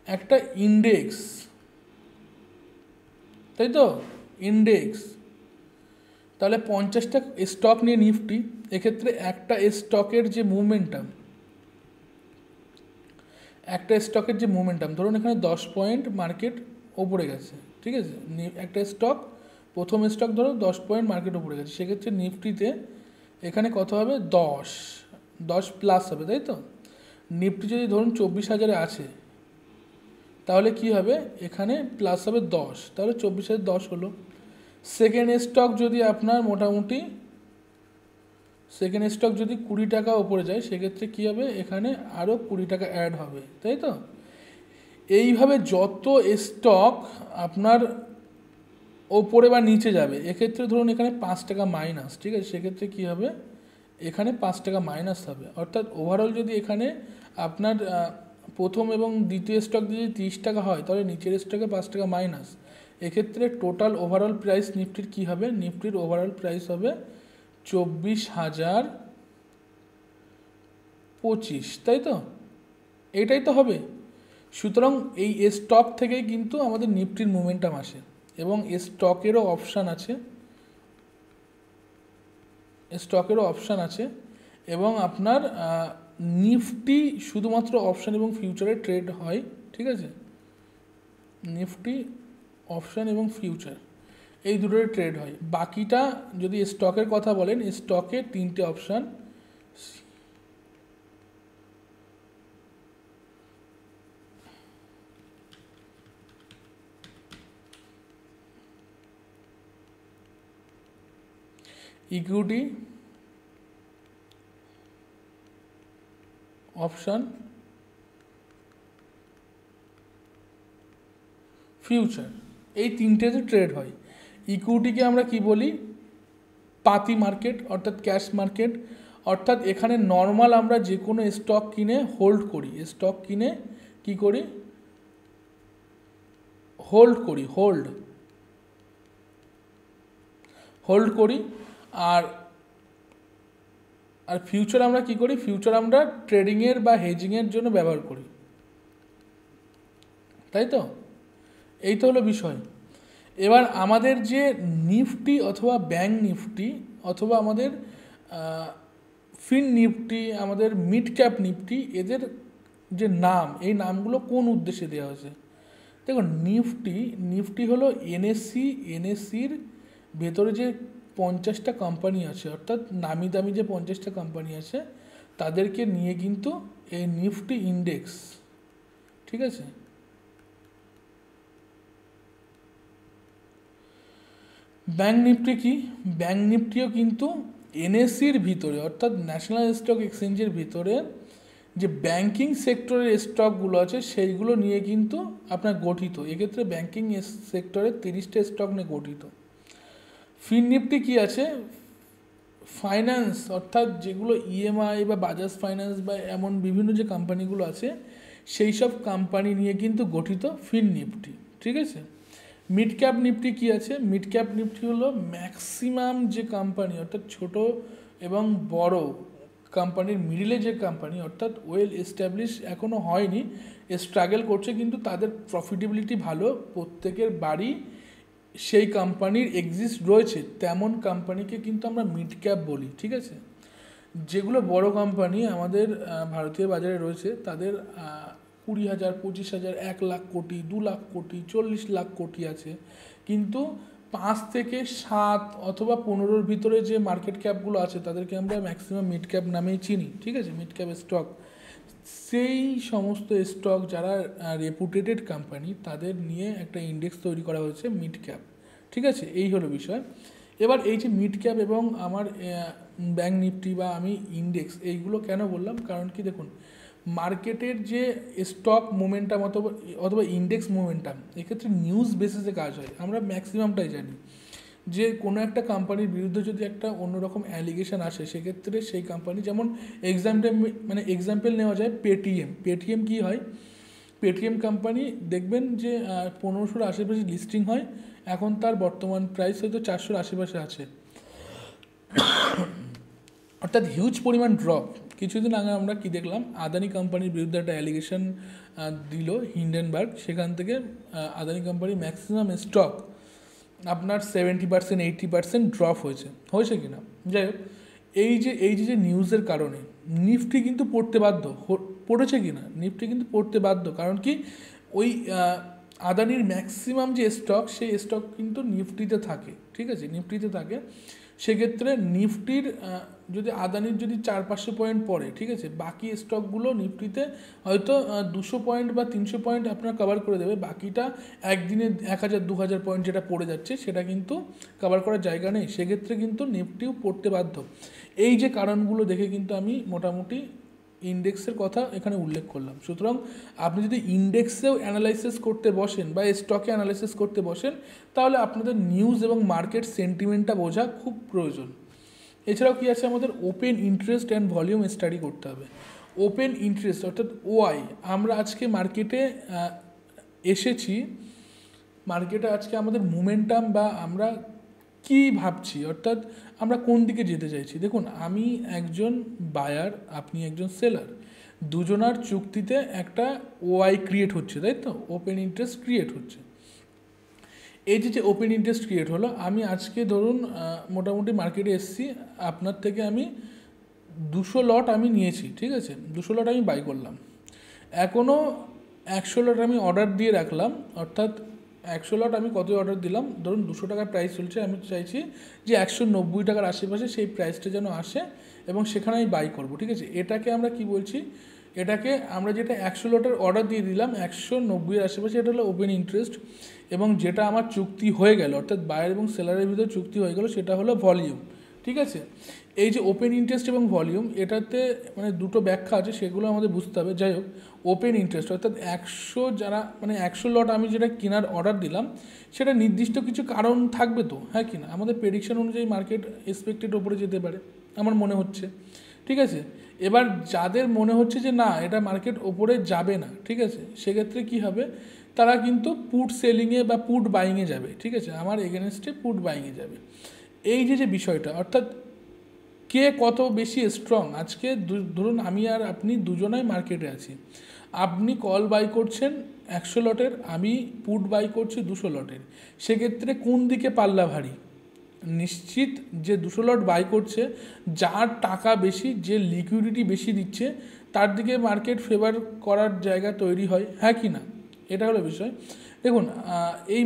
একটা ইন্ডেক্স, তাই তো, ইন্ডেক্স। তাহলে 50টা স্টক নিয়ে নিফটি, এক্ষেত্রে একটা স্টকের যে মুভমেন্টাম, ধরুন এখানে 10 পয়েন্ট মার্কেট ওপরে গেছে, ঠিক আছে। একটা স্টক, প্রথম স্টক ধরো 10 পয়েন্ট মার্কেট ওপরে গেছে, সেক্ষেত্রে নিফটিতে এখানে কত হবে, 10 প্লাস হবে, তাই তো। নিফটি যদি ধরুন 24,000-এ আছে, তাহলে কি হবে, এখানে প্লাস হবে 10, তাহলে 24,010 হলো। সেকেন্ড স্টক যদি আপনার মোটামুটি 20 টাকা ওপরে যায়, সেক্ষেত্রে কী হবে, এখানে আরও 20 টাকা অ্যাড হবে, তাই তো। এইভাবে যত স্টক আপনার ওপরে বা নিচে যাবে, এক্ষেত্রে ধরুন এখানে 5 টাকা মাইনাস, ঠিক আছে, সেক্ষেত্রে কী হবে, এখানে 5 টাকা মাইনাস হবে। অর্থাৎ ওভারঅল যদি এখানে আপনার প্রথম এবং দ্বিতীয় স্টক যদি 30 টাকা হয়, তাহলে নিচের স্টকে 5 টাকা মাইনাস, এক্ষেত্রে টোটাল ওভারঅল প্রাইস নিফটির কী হবে, নিফটির ওভারঅল প্রাইস হবে 24,025, তাই তো, এইটাই তো হবে। সুতরাং এই স্টক থেকেই কিন্তু আমাদের নিফটির মোমেন্টাম আসে, এবং স্টকেরও অপশান আছে, এবং আপনার নিফটি শুধুমাত্র অপশান এবং ফিউচারে ট্রেড হয়, ঠিক আছে। নিফটি অপশান এবং ফিউচার এই দুটোরে ট্রেড হয়। বাকিটা যদি স্টকের কথা বলেন, স্টকে 3টে অপশান, ইকুইটি, অপশান, ফিউচার, এই তিনটেতে ট্রেড হয়। ইকুইটিকে আমরা কি বলি, পাতি মার্কেট, অর্থাৎ ক্যাশ মার্কেট। অর্থাৎ এখানে নর্মাল আমরা যে কোনো স্টক কিনে হোল্ড করি, স্টক কিনে কি করি, হোল্ড করি। আর ফিউচার আমরা কি করি, ফিউচার আমরা ট্রেডিংয়ের বা হেজিংয়ের জন্য ব্যবহার করি, তাই তো। এই তো হলো বিষয়। এবার আমাদের যে নিফটি অথবা ব্যাংক নিফটি অথবা আমাদের ফিন নিফটি, আমাদের মিড ক্যাপ নিফটি, এদের যে নাম, এই নামগুলো কোন উদ্দেশ্যে দেওয়া হয়েছে। দেখুন নিফটি হলো এনএসসির ভেতরে যে 50টা কোম্পানি আছে, অর্থাৎ নামি দামি যে 50টা কোম্পানি আছে, তাদেরকে নিয়ে কিন্তু এই নিফটি ইন্ডেক্স, ঠিক আছে। ব্যাংক নিফটি কি, ব্যাংক নিফটিও কিন্তু এনএসসির ভিতরে, অর্থাৎ ন্যাশনাল স্টক এক্সচেঞ্জের ভিতরে যে ব্যাংকিং সেক্টরের স্টকগুলো আছে, সেইগুলো নিয়ে কিন্তু আপনার গঠিত। এক্ষেত্রে ব্যাংকিং সেক্টরে 30টা স্টক নিয়ে গঠিত। ফিন নিফটি কী আছে, ফাইন্যান্স, অর্থাৎ যেগুলো ইএমআই বা বাজাজ ফাইন্যান্স বা এমন বিভিন্ন যে কোম্পানিগুলো আছে, সেই সব কোম্পানি নিয়ে কিন্তু গঠিত ফিন নিফটি, ঠিক আছে। মিড ক্যাপ নিফটি কী আছে, মিড ক্যাপ নিফটি হলো ম্যাক্সিমাম যে কোম্পানি, অর্থাৎ ছোট এবং বড় কোম্পানির মিডিলে যে কোম্পানি অর্থাৎ ওয়েল এস্টাবলিশ এখনও হয়নি, স্ট্রাগল করছে কিন্তু তাদের প্রফিটেবিলিটি ভালো, প্রত্যেকের বাড়ি সেই কোম্পানির এক্সিস্ট রয়েছে, তেমন কোম্পানিকে কিন্তু আমরা মিড ক্যাপ বলি। ঠিক আছে, যেগুলো বড় কোম্পানি আমাদের ভারতীয় বাজারে রয়েছে তাদের 20,000, 25,000, 1,00,000 কোটি, 2,00,000 কোটি, 40,00,000 কোটি আছে, কিন্তু 5 থেকে 7 অথবা 15-র ভিতরে যে মার্কেট ক্যাপগুলো আছে তাদেরকে আমরা ম্যাক্সিমাম মিড ক্যাপ নামেই চিনি। ঠিক আছে, মিড ক্যাপ স্টক, সেই সমস্ত স্টক যারা রেপুটেটেড কোম্পানি তাদের নিয়ে একটা ইন্ডেক্স তৈরি করা হয়েছে মিড ক্যাপ। ঠিক আছে, এই হলো বিষয়। এবার এই যে মিড ক্যাপ এবং আমার ব্যাঙ্ক নিফটি বা আমি ইন্ডেক্স এইগুলো কেন বললাম, কারণ কি দেখুন, মার্কেটের যে স্টক মোমেন্টাম অথবা ইন্ডেক্স মোমেন্টাম এক্ষেত্রে নিউজ বেসিসে কাজ হয়। আমরা ম্যাক্সিমামটাই জানি যে কোনো একটা কোম্পানির বিরুদ্ধে যদি একটা অন্যরকম অ্যালিগেশন আসে সেক্ষেত্রে সেই কোম্পানি, যেমন এক্সাম্পল নেওয়া যায় পেটিএম কী হয়, পেটিএম কোম্পানি দেখবেন যে 1500-র আশেপাশে লিস্টিং হয়, এখন তার বর্তমান প্রাইস হয়তো 400-র আশেপাশে আছে, অর্থাৎ হিউজ পরিমাণ ড্রপ। কিছুদিন আগে আমরা কি দেখলাম, আদানি কোম্পানির বিরুদ্ধে একটা অ্যালিগেশন দিল হিন্ডেনবার্গ, সেখান থেকে আদানি কোম্পানির ম্যাক্সিমাম স্টক আপনার 70%, 80% ড্রপ হয়েছে কি না। যাই হোক, এই যে নিউজের কারণে নিফটি কিন্তু পড়েছে কি না, নিফটি কিন্তু পড়তে বাধ্য, কারণ কি ওই আদানির ম্যাক্সিমাম যে স্টক সেই স্টক কিন্তু নিফটিতে থাকে। ঠিক আছে, নিফটিতে থাকে, সেক্ষেত্রে নিফটির যদি আদানির যদি 400-500 পয়েন্ট পড়ে, ঠিক আছে, বাকি স্টকগুলো নিফটিতে হয়তো 200 পয়েন্ট বা 300 পয়েন্ট আপনার কভার করে দেবে, বাকিটা একদিনে 1000-2000 পয়েন্ট যেটা পড়ে যাচ্ছে সেটা কিন্তু কভার করার জায়গা নেই, সেক্ষেত্রে কিন্তু নিফটিও পড়তে বাধ্য। এই যে কারণগুলো দেখে কিন্তু আমি মোটামুটি ইন্ডেক্সের কথা এখানে উল্লেখ করলাম। সুতরাং আপনি যদি ইন্ডেক্সেও অ্যানালাইসিস করতে বসেন বা স্টকে অ্যানালাইসিস করতে বসেন, তাহলে আপনাদের নিউজ এবং মার্কেট সেন্টিমেন্টটা বোঝা খুব প্রয়োজন। এছাড়াও কি আছে, আমাদের open interest and volume study করতে হবে। ওপেন ইন্টারেস্ট অর্থাৎ ওআই, আমরা আজকে মার্কেটে এসেছি, মার্কেটে আজকে আমাদের মোমেন্টাম বা আমরা কি ভাবছি, অর্থাৎ আমরা কোন দিকে যেতে চাইছি। দেখুন, আমি একজন বায়ার, আপনি একজন সেলার, দুজনার চুক্তিতে একটা ওআই ক্রিয়েট হচ্ছে, তাই তো, ওপেন ইন্টারেস্ট ক্রিয়েট হচ্ছে। এই যে ওপেন ইন্টারেস্ট ক্রিয়েট হলো, আমি আজকে ধরুন মোটামুটি মার্কেটে এসেছি, আপনার থেকে আমি 200 লট আমি নিয়েছি, ঠিক আছে, 200 লট আমি বাই করলাম, এখনও 100 লট আমি অর্ডার দিয়ে রাখলাম, অর্থাৎ 100 লট আমি কত অর্ডার দিলাম, ধরুন 200 টাকার প্রাইস চলছে, আমি চাইছি যে 190 টাকার আশেপাশে সেই প্রাইসটা যেন আসে এবং সেখানে আমি বাই করব। ঠিক আছে, এটাকে আমরা কি বলছি, এটাকে আমরা যেটা 100 লটের অর্ডার দিয়ে দিলাম 190-এর আশেপাশে, এটা হলো ওপেন ইন্টারেস্ট। এবং যেটা আমার চুক্তি হয়ে গেল, অর্থাৎ বায়ার এবং সেলারের ভিতরে চুক্তি হয়ে গেল, সেটা হলো ভলিউম। ঠিক আছে, এই যে ওপেন ইন্টারেস্ট এবং ভলিউম, এটাতে মানে দুটো ব্যাখ্যা আছে, সেগুলো আমাদের বুঝতে হবে। যাই হোক, ওপেন ইন্টারেস্ট অর্থাৎ 100 লট আমি যেটা কেনার অর্ডার দিলাম, সেটা নির্দিষ্ট কিছু কারণ থাকবে তো, হ্যাঁ কি না, আমাদের প্রেডিকশন অনুযায়ী মার্কেট এক্সপেক্টেড ওপরে যেতে পারে আমার মনে হচ্ছে। ঠিক আছে, এবার যাদের মনে হচ্ছে যে না, এটা মার্কেট ওপরে যাবে না, ঠিক আছে, সেক্ষেত্রে কি হবে, তারা কিন্তু পুট সেলিংয়ে বা পুট বাইংয়ে যাবে। ঠিক আছে, আমার এগেনস্টে পুট বাইংয়ে যাবে। এই যে বিষয়টা, অর্থাৎ কে কত বেশি স্ট্রং, আজকে ধরুন আমি আর আপনি দুজনাই মার্কেটে আছি, আপনি কল বাই করছেন 100 লটের, আমি পুট বাই করছি 200 লটের, সেক্ষেত্রে কোন দিকে পাল্লা ভারী, নিশ্চিত যে 200 লট বাই করছে, যার টাকা বেশি, যে লিকুইডিটি বেশি দিচ্ছে, তার দিকে মার্কেট ফেভার করার জায়গা তৈরি হয়, হ্যাঁ কি না, এটা হলো বিষয়। দেখুন, এই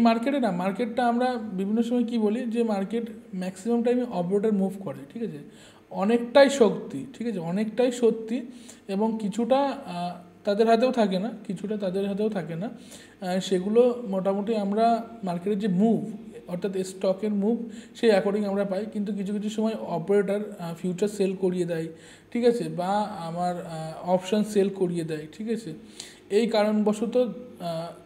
মার্কেটটা আমরা বিভিন্ন সময় কি বলি, যে মার্কেট ম্যাক্সিমাম টাইমে অপওয়ার্ড মুভ করে। ঠিক আছে, অনেকটাই শক্তি, ঠিক আছে, অনেকটাই সত্যি, এবং কিছুটা তাদের হাতেও থাকে না, সেগুলো মোটামুটি আমরা মার্কেটের যে মুভ, অর্থাৎ স্টকের মুভ, সেই অ্যাকর্ডিং আমরা পাই। কিন্তু কিছু কিছু সময় অপারেটর ফিউচার সেল করিয়ে দেয়, ঠিক আছে, বা আমার অপশান সেল করিয়ে দেয়। ঠিক আছে, এই কারণবশত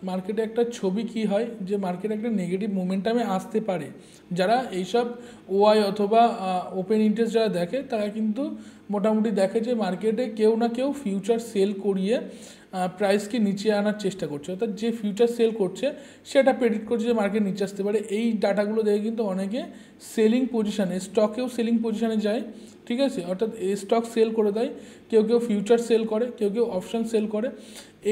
মার্কেটে একটা ছবি কি হয় যে মার্কেটে একটা নেগেটিভ মোমেন্টামে আসতে পারে। যারা এইসব ওআই অথবা ওপেন ইন্টারেস্ট যারা দেখে তারা কিন্তু মোটামুটি দেখে যে মার্কেটে কেউ না কেউ ফিউচার সেল করিয়ে প্রাইসকে নিচে আনার চেষ্টা করছে, অর্থাৎ যে ফিউচার সেল করছে সেটা প্রেডিক্ট করছে যে মার্কেট নিচে আসতে পারে। এই ডাটাগুলো দেখে কিন্তু অনেকে সেলিং পজিশানে, স্টকেও সেলিং পজিশানে যায়, ঠিক আছে, অর্থাৎ এই স্টক সেল করে দেয়, কেউ কেউ ফিউচার সেল করে, কেউ কেউ অপশান সেল করে।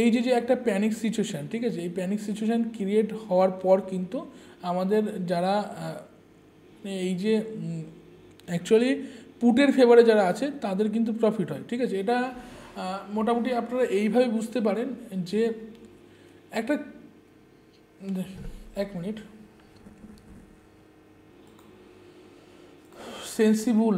এই যে যে একটা প্যানিক সিচুয়েশান, ঠিক আছে, এই প্যানিক সিচুয়েশান ক্রিয়েট হওয়ার পর কিন্তু আমাদের যারা এই যে অ্যাকচুয়ালি পুটের ফেভারে যারা আছে তাদের কিন্তু প্রফিট হয়, ঠিক আছে। এটা মোটামুটি আপনারা এইভাবে বুঝতে পারেন যে একটা, এক মিনিট, সেন্সিবল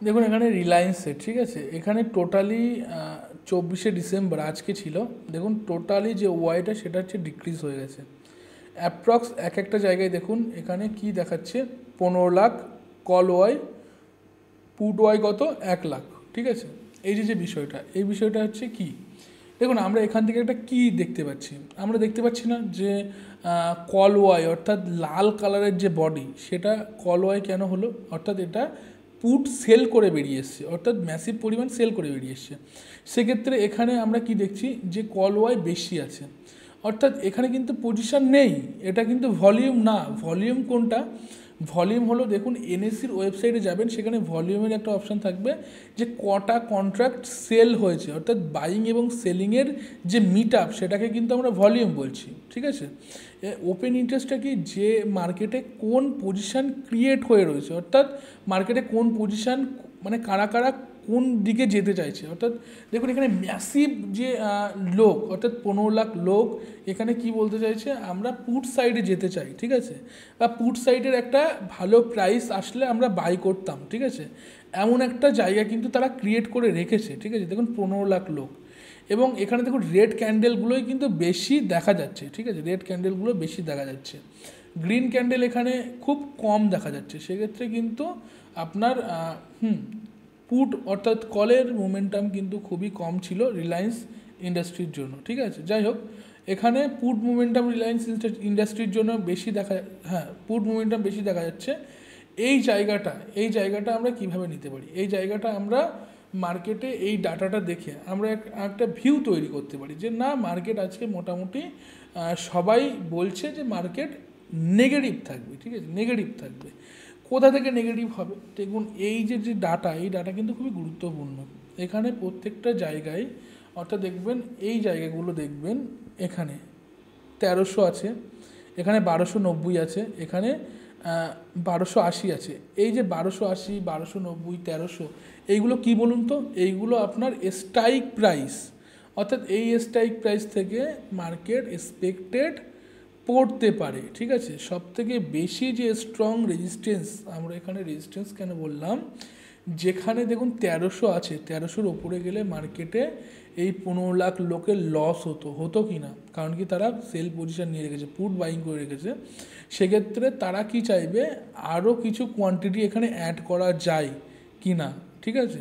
দেখুন এখানে রিলায়েন্সের, ঠিক আছে, এখানে টোটালি 24শে ডিসেম্বর আজকে ছিল, দেখুন টোটালি যে ওয়াইটা সেটা হচ্ছে ডিক্রিজ হয়ে গেছে অ্যাপ্রক্স একটা জায়গায়। দেখুন এখানে কি দেখাচ্ছে, 15 lakh call Y, put Y কত 1 লাখ, ঠিক আছে। এই যে বিষয়টা, এই বিষয়টা হচ্ছে কি, দেখুন আমরা এখান থেকে একটা কি দেখতে পাচ্ছি, আমরা দেখতে পাচ্ছি না যে কল ওয়াই অর্থাৎ লাল কালারের যে বডি সেটা কল ওয়াই কেন হলো, অর্থাৎ এটা পুট সেল করে বেরিয়ে এসছে, অর্থাৎ ম্যাসিভ পরিমাণ সেল করে বেরিয়ে এসছে। সেক্ষেত্রে এখানে আমরা কি দেখছি যে কল ওয়াই বেশি আছে, অর্থাৎ এখানে কিন্তু পজিশন নেই, এটা কিন্তু ভলিউম না। ভলিউম কোনটা, ভলিউম হলো, দেখুন এনএসসির ওয়েবসাইটে যাবেন, সেখানে ভলিউমের একটা অপশান থাকবে যে কটা কন্ট্রাক্ট সেল হয়েছে, অর্থাৎ বাইং এবং সেলিংয়ের যে মিট আপ সেটাকে কিন্তু আমরা ভলিউম বলছি, ঠিক আছে। ওপেন ইন্টারেস্টটা কি, যে মার্কেটে কোন পজিশান ক্রিয়েট হয়ে রয়েছে, অর্থাৎ মার্কেটে কোন পজিশান, মানে কারা কারা কোন দিকে যেতে চাইছে, অর্থাৎ দেখুন এখানে ম্যাসিভ যে লোক, অর্থাৎ 15 লাখ লোক এখানে কি বলতে চাইছে, আমরা পুট সাইডে যেতে চাই, ঠিক আছে, বা পুট সাইডের একটা ভালো প্রাইস আসলে আমরা বাই করতাম, ঠিক আছে, এমন একটা জায়গা কিন্তু তারা ক্রিয়েট করে রেখেছে, ঠিক আছে। দেখুন 15 লাখ লোক, এবং এখানে দেখুন রেড ক্যান্ডেলগুলোই কিন্তু বেশি দেখা যাচ্ছে, ঠিক আছে, রেড ক্যান্ডেলগুলো বেশি দেখা যাচ্ছে, গ্রিন ক্যান্ডেল এখানে খুব কম দেখা যাচ্ছে। সেক্ষেত্রে কিন্তু আপনার পুট অর্থাৎ কলের মোমেন্টাম কিন্তু খুবই কম ছিল রিলায়েন্স ইন্ডাস্ট্রির জন্য, ঠিক আছে। যাই হোক, এখানে পুট মোমেন্টাম রিলায়েন্স ইন্ডাস্ট্রির জন্য বেশি দেখা, পুট মোমেন্টাম বেশি দেখা যাচ্ছে। এই জায়গাটা আমরা কিভাবে নিতে পারি, এই জায়গাটা আমরা মার্কেটে এই ডাটাটা দেখে আমরা একটা ভিউ তৈরি করতে পারি যে না, মার্কেট আজকে মোটামুটি সবাই বলছে যে মার্কেট নেগেটিভ থাকবে, ঠিক আছে, নেগেটিভ থাকবে। কোথা থেকে নেগেটিভ হবে, দেখুন এই যে ডাটা, এই ডাটা কিন্তু খুবই গুরুত্বপূর্ণ। এখানে প্রত্যেকটা জায়গায়, অর্থাৎ দেখবেন এই জায়গাগুলো দেখবেন, এখানে 1300 আছে, এখানে 1290 আছে, এখানে 1280 আছে। এই যে 1280, 1290, 1300, এইগুলো কি বলুন তো, এইগুলো আপনার স্ট্রাইক প্রাইস, অর্থাৎ এই স্ট্রাইক প্রাইস থেকে মার্কেট এক্সপেক্টেড পড়তে পারে, ঠিক আছে। সবথেকে বেশি যে স্ট্রং রেজিস্ট্যান্স, আমরা এখানে রেজিস্ট্যান্স কেন বললাম, যেখানে দেখুন 1300 আছে, 1300-র ওপরে গেলে মার্কেটে এই 15 লাখ লোকের লস হতো কি না, কারণ কি তারা সেল পজিশন নিয়ে রেখেছে, পুট বাইং করে রেখেছে। সেক্ষেত্রে তারা কি চাইবে, আরও কিছু কোয়ান্টিটি এখানে অ্যাড করা যায় কি না, ঠিক আছে,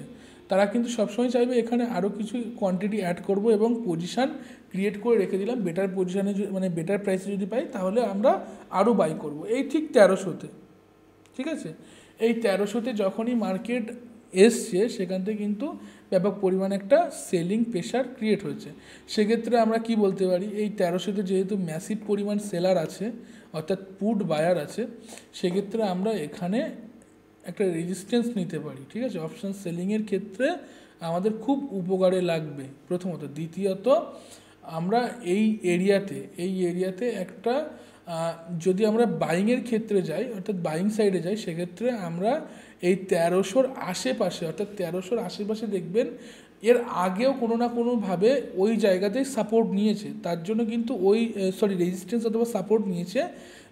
তারা কিন্তু সবসময় চাইবে এখানে আরও কিছু কোয়ান্টিটি অ্যাড করব এবং পজিশান ক্রিয়েট করে রেখে দিলাম, বেটার পজিশানে মানে বেটার প্রাইসে যদি পাই তাহলে আমরা আরও বাই করব। এই ঠিক 1300-তে, ঠিক আছে, এই 1300-তে যখনই মার্কেট এসছে সেখান থেকে কিন্তু ব্যাপক পরিমাণে একটা সেলিং প্রেশার ক্রিয়েট হয়েছে। সেক্ষেত্রে আমরা কি বলতে পারি, এই 1300-তে যেহেতু ম্যাসিভ পরিমাণ সেলার আছে, অর্থাৎ পুট বায়ার আছে, সেক্ষেত্রে আমরা এখানে একটা রেজিস্ট্যান্স নিতে পারি, ঠিক আছে। অপশান সেলিংয়ের ক্ষেত্রে আমাদের খুব উপকারে লাগবে প্রথমত। দ্বিতীয়ত, আমরা এই এরিয়াতে একটা যদি আমরা বাইংয়ের ক্ষেত্রে যাই, অর্থাৎ বাইং সাইডে যাই, সেক্ষেত্রে আমরা এই 1300-র আশেপাশে, অর্থাৎ 1300-র আশেপাশে দেখবেন এর আগেও কোনো না কোনোভাবে ওই জায়গাতেই সাপোর্ট নিয়েছে, তার জন্য কিন্তু ওই রেজিস্ট্যান্স অথবা সাপোর্ট নিয়েছে,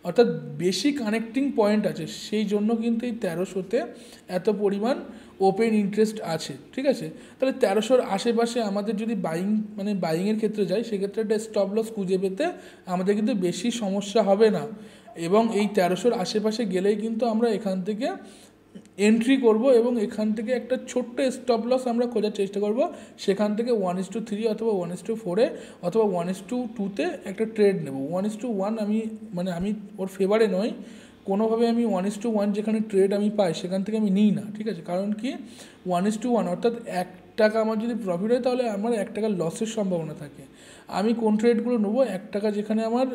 অর্থাৎ বেশি কানেক্টিং পয়েন্ট আছে, সেই জন্য কিন্তু এই 1300-তে এত পরিমাণ ওপেন ইন্টারেস্ট আছে। ঠিক আছে, তাহলে 1300-র আশেপাশে আমাদের যদি বাইংয়ের ক্ষেত্রে যাই, সেক্ষেত্রে একটা স্টপ লস খুঁজে পেতে আমাদের কিন্তু বেশি সমস্যা হবে না, এবং এই 1300-র আশেপাশে গেলেই কিন্তু আমরা এখান থেকে এন্ট্রি করব এবং এখান থেকে একটা ছোট্ট স্টপ লস আমরা খোঁজার চেষ্টা করব, সেখান থেকে 1:3 অথবা 1:4 অথবা 1:2-তে একটা ট্রেড নেব। 1:1 আমি ওর ফেভারে নয়, কোনোভাবে আমি 1:1 যেখানে ট্রেড আমি পাই সেখান থেকে আমি নিই না। ঠিক আছে, কারণ কি 1:1 অর্থাৎ 1 টাকা আমার যদি প্রফিট হয় তাহলে আমার 1 টাকা লসের সম্ভাবনা থাকে। আমি কোন ট্রেডগুলো নেবো, 1 টাকা যেখানে আমার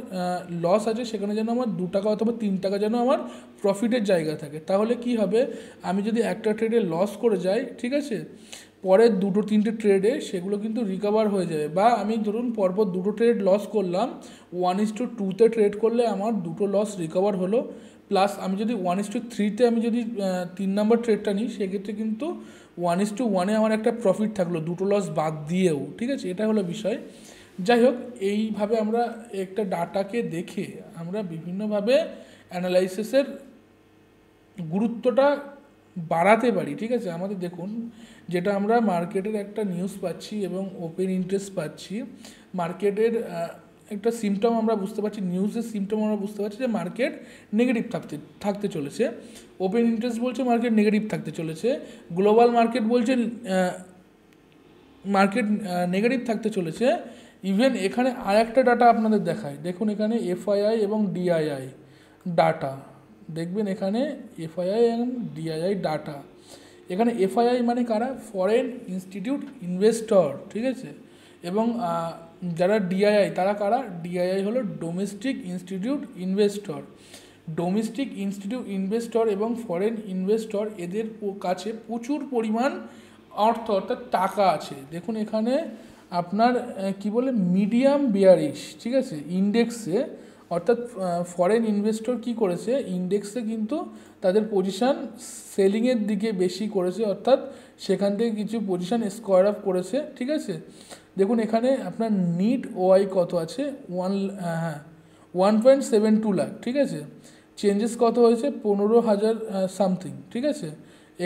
লস আছে সেখানে যেন আমার 2 টাকা অথবা 3 টাকা যেন আমার প্রফিটের জায়গা থাকে। তাহলে কি হবে, আমি যদি একটা ট্রেডে লস করে যাই, ঠিক আছে, পরের 2-3টে ট্রেডে সেগুলো কিন্তু রিকভার হয়ে যাবে। বা আমি ধরুন পরপর 2টো ট্রেড লস করলাম, 1:2-তে ট্রেড করলে আমার 2টো লস রিকভার হলো, প্লাস আমি যদি 1:3-তে আমি যদি 3 নম্বর ট্রেডটা নিই, সেক্ষেত্রে কিন্তু 1:1-এ আমার একটা প্রফিট থাকলো 2টো লস বাদ দিয়েও। ঠিক আছে, এটা হলো বিষয়। যাই হোক, এইভাবে আমরা একটা ডাটাকে দেখে আমরা বিভিন্নভাবে অ্যানালাইসিসের গুরুত্বটা বাড়াতে পারি। ঠিক আছে, আমাদের দেখুন, যেটা আমরা মার্কেটের একটা নিউজ পাচ্ছি এবং ওপেন ইন্টারেস্ট পাচ্ছি, মার্কেটের একটা সিমটম আমরা বুঝতে পারছি, নিউজের সিমটম আমরা বুঝতে পারছি যে মার্কেট নেগেটিভ থাকতে চলেছে। ওপেন ইন্টারেস্ট বলছে মার্কেট নেগেটিভ থাকতে চলেছে, গ্লোবাল মার্কেট বলছে মার্কেট নেগেটিভ থাকতে চলেছে। ইভেন এখানে আর একটা ডাটা আপনাদের দেখায়, দেখুন এখানে এফআইআই এবং ডিআইআই ডাটা দেখবেন, এখানে এফআইআই এবং ডিআইআই ডাটা। এখানে এফআইআই মানে কারা, ফরেন ইনস্টিটিউট ইনভেস্টর। ঠিক আছে, এবং যারা ডিআইআই তারা কারা, ডিআইআই হলো domestic institute investor. Domestic institute investor এবং ফরেন ইনভেস্টর এদের কাছে প্রচুর পরিমাণ অর্থ অর্থাৎ টাকা আছে। দেখুন এখানে আপনার কি বলে মিডিয়াম বিয়ারিশ। ঠিক আছে, ইন্ডেক্সে অর্থাৎ ফরেন ইনভেস্টর কি করেছে, ইন্ডেক্সে কিন্তু তাদের পজিশান সেলিংয়ের দিকে বেশি করেছে, অর্থাৎ সেখান থেকে কিছু পজিশান স্কোয়ার অফ করেছে। ঠিক আছে, দেখুন এখানে আপনার নিট ওআই কত আছে, 1.72 লাখ। ঠিক আছে, চেঞ্জেস কত হয়েছে, 15,000 সামথিং। ঠিক আছে,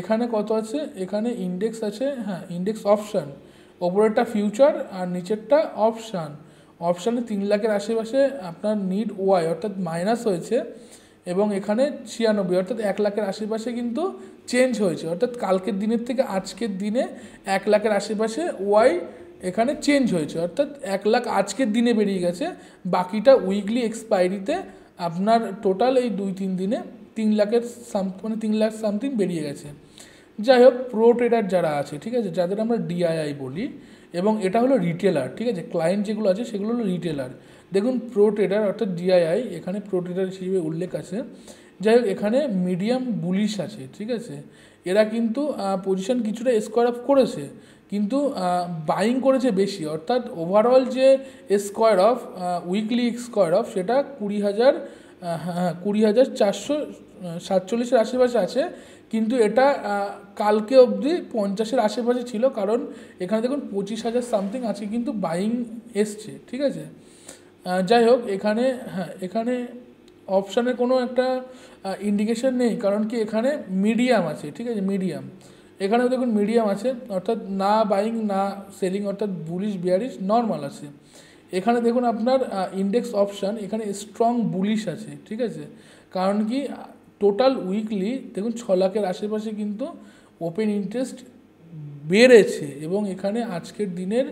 এখানে কত আছে, এখানে ইন্ডেক্স আছে, ইন্ডেক্স অপশান, ওপরেরটা ফিউচার আর নিচেরটা অপশান। অপশানে 3 লাখের আশেপাশে আপনার নিড ওয়াই অর্থাৎ মাইনাস হয়েছে, এবং এখানে 96 অর্থাৎ 1 লাখের আশেপাশে কিন্তু চেঞ্জ হয়েছে, অর্থাৎ কালকের দিনের থেকে আজকের দিনে 1 লাখের আশেপাশে ওয়াই এখানে চেঞ্জ হয়েছে, অর্থাৎ 1 লাখ আজকের দিনে বেরিয়ে গেছে, বাকিটা উইকলি এক্সপায়ারিতে আপনার টোটাল এই 2-3 দিনে 3 লাখের 3 লাখ সামথিং বেরিয়ে গেছে। যাই হোক, প্রো ট্রেডার যারা আছে, ঠিক আছে, যাদের আমরা ডিআইআই বলি, এবং এটা হলো রিটেলার। ঠিক আছে, ক্লায়েন্ট যেগুলো আছে সেগুলো হলো রিটেলার। দেখুন প্রো ট্রেডার অর্থাৎ ডিআইআই এখানে প্রো ট্রেডার হিসেবে উল্লেখ আছে। যাই হোক, এখানে মিডিয়াম বুলিশ আছে। ঠিক আছে, এরা কিন্তু পজিশন কিছুটা স্কোয়ার অফ করেছে, কিন্তু বাইং করেছে বেশি, অর্থাৎ ওভারঅল যে square of weekly square of সেটা 20,447 আশেপাশে আছে, কিন্তু এটা কালকে অবধি 50-এর আশেপাশে ছিল, কারণ এখানে দেখুন 25,000 সামথিং আছে কিন্তু বাইং এসছে। ঠিক আছে, যাই হোক, এখানে অপশানে কোনো একটা ইন্ডিকেশন নেই, কারণ কি এখানে মিডিয়াম আছে। ঠিক আছে, মিডিয়াম, এখানেও দেখুন মিডিয়াম আছে, অর্থাৎ না বাইং না সেলিং, অর্থাৎ বুলিশ বিয়ারিশ নর্মাল আছে। এখানে দেখুন আপনার ইন্ডেক্স অপশান, এখানে স্ট্রং বুলিশ আছে। ঠিক আছে, কারণ কি টোটাল উইকলি দেখুন 6 লাখের আশেপাশে কিন্তু ওপেন ইন্টারেস্ট বেড়েছে, এবং এখানে আজকের দিনের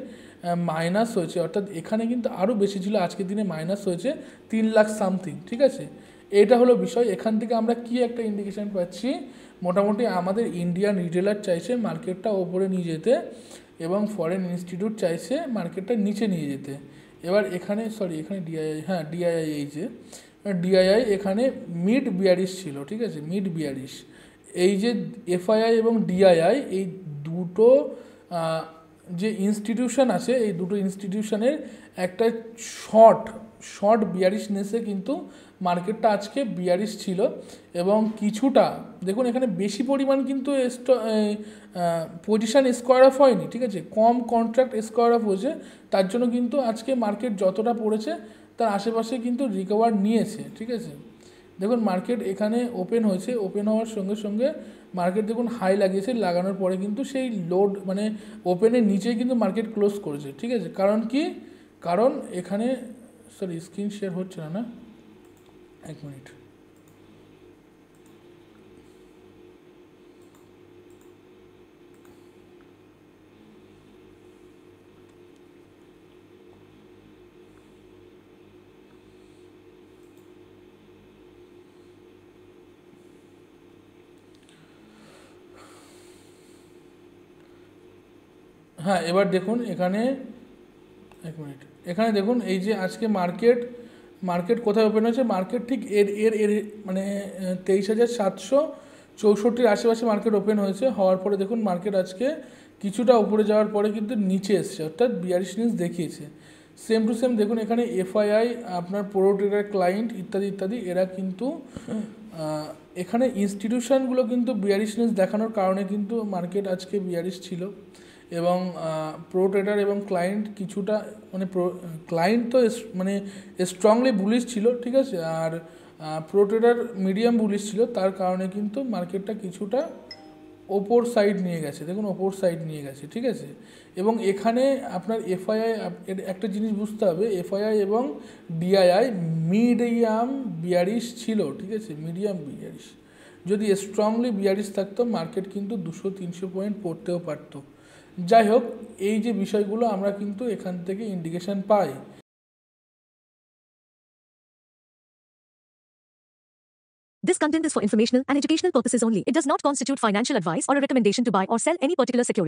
মাইনাস হয়েছে, অর্থাৎ এখানে কিন্তু আরও বেশি ছিল, আজকের দিনে মাইনাস হয়েছে 3 লাখ সামথিং। ঠিক আছে, এটা হলো বিষয়। এখান থেকে আমরা কি একটা ইন্ডিকেশন পাচ্ছি, মোটামুটি আমাদের ইন্ডিয়ান রিটেলার চাইছে মার্কেটটা ওপরে নিয়ে যেতে, এবং ফরেন ইনস্টিটিউট চাইছে মার্কেটটা নিচে নিয়ে যেতে। এবার এখানে এখানে ডিআইআই এই যে ডিআইআই এখানে মিড বিয়ারিশ ছিল। ঠিক আছে, মিড বিয়ারিশ, এই যে এফআইআই এবং ডিআইআই এই দুটো যে ইনস্টিটিউশন আছে, এই দুটো ইনস্টিটিউশনের একটা শর্ট শর্ট বিয়ারিশনেসে কিন্তু মার্কেটটা আজকে বিয়ারিশ ছিল, এবং কিছুটা দেখুন এখানে বেশি পরিমাণ কিন্তু পজিশান স্কোয়ার অফ হয়নি, ঠিক আছে, কম কন্ট্রাক্ট স্কোয়ার অফ হয়েছে, তার জন্য কিন্তু আজকে মার্কেট যতটা পড়েছে তার আশেপাশে কিন্তু রিকভার নিয়েছে, ঠিক আছে। দেখুন মার্কেট এখানে ওপেন হয়েছে, ওপেন হওয়ার সঙ্গে সঙ্গে মার্কেট দেখুন হাই লাগিয়েছে, লাগানোর পরে কিন্তু সেই লোড মানে ওপেনের নিচেই কিন্তু মার্কেট ক্লোজ করেছে, ঠিক আছে। কারণ কি, কারণ এখানে সরি স্ক্রিন শেয়ার হচ্ছে না, এক মিনিট, হ্যাঁ এবার দেখুন এখানে এক মিনিট, এখানে দেখুন এই যে আজকে মার্কেট কোথায় ওপেন হয়েছে, মার্কেট ঠিক এর এর এর মানে 23,764 আশেপাশে মার্কেট ওপেন হয়েছে, হওয়ার পরে দেখুন মার্কেট আজকে কিছুটা উপরে যাওয়ার পরে কিন্তু নিচে এসছে, অর্থাৎ বিয়ারিশনেস দেখিয়েছে। সেম টু সেম দেখুন এখানে এফআইআই, আপনার প্রো ট্রেডার ক্লায়েন্ট ইত্যাদি ইত্যাদি, এরা কিন্তু এখানে ইনস্টিটিউশনগুলো কিন্তু বিয়ারিশনেস দেখানোর কারণে কিন্তু মার্কেট আজকে বিয়ারিশ ছিল, এবং প্রো ট্রেডার এবং ক্লায়েন্ট কিছুটা মানে ক্লায়েন্ট তো মানে স্ট্রংলি বুলিশ ছিল, ঠিক আছে, আর প্রো ট্রেডার মিডিয়াম বুলিশ ছিল, তার কারণে কিন্তু মার্কেটটা কিছুটা ওপর সাইড নিয়ে গেছে, দেখুন ওপর সাইড নিয়ে গেছে, ঠিক আছে। এবং এখানে আপনার এফআইআই একটা জিনিস বুঝতে হবে, এফআইআই এবং ডিআইআই মিডিয়াম বিয়ারিশ ছিল, ঠিক আছে, মিডিয়াম বিয়ারিশ। যদি স্ট্রংলি বিয়ারিশ থাকতো মার্কেট কিন্তু 200-300 পয়েন্ট পড়তেও পারতো। যাই হোক, এই যে বিষয়গুলো আমরা কিন্তু এখান থেকে indication pi. This content is for informational and educational purposes only. It does not constitute financial advice or a recommendation to buy or sell any particular security.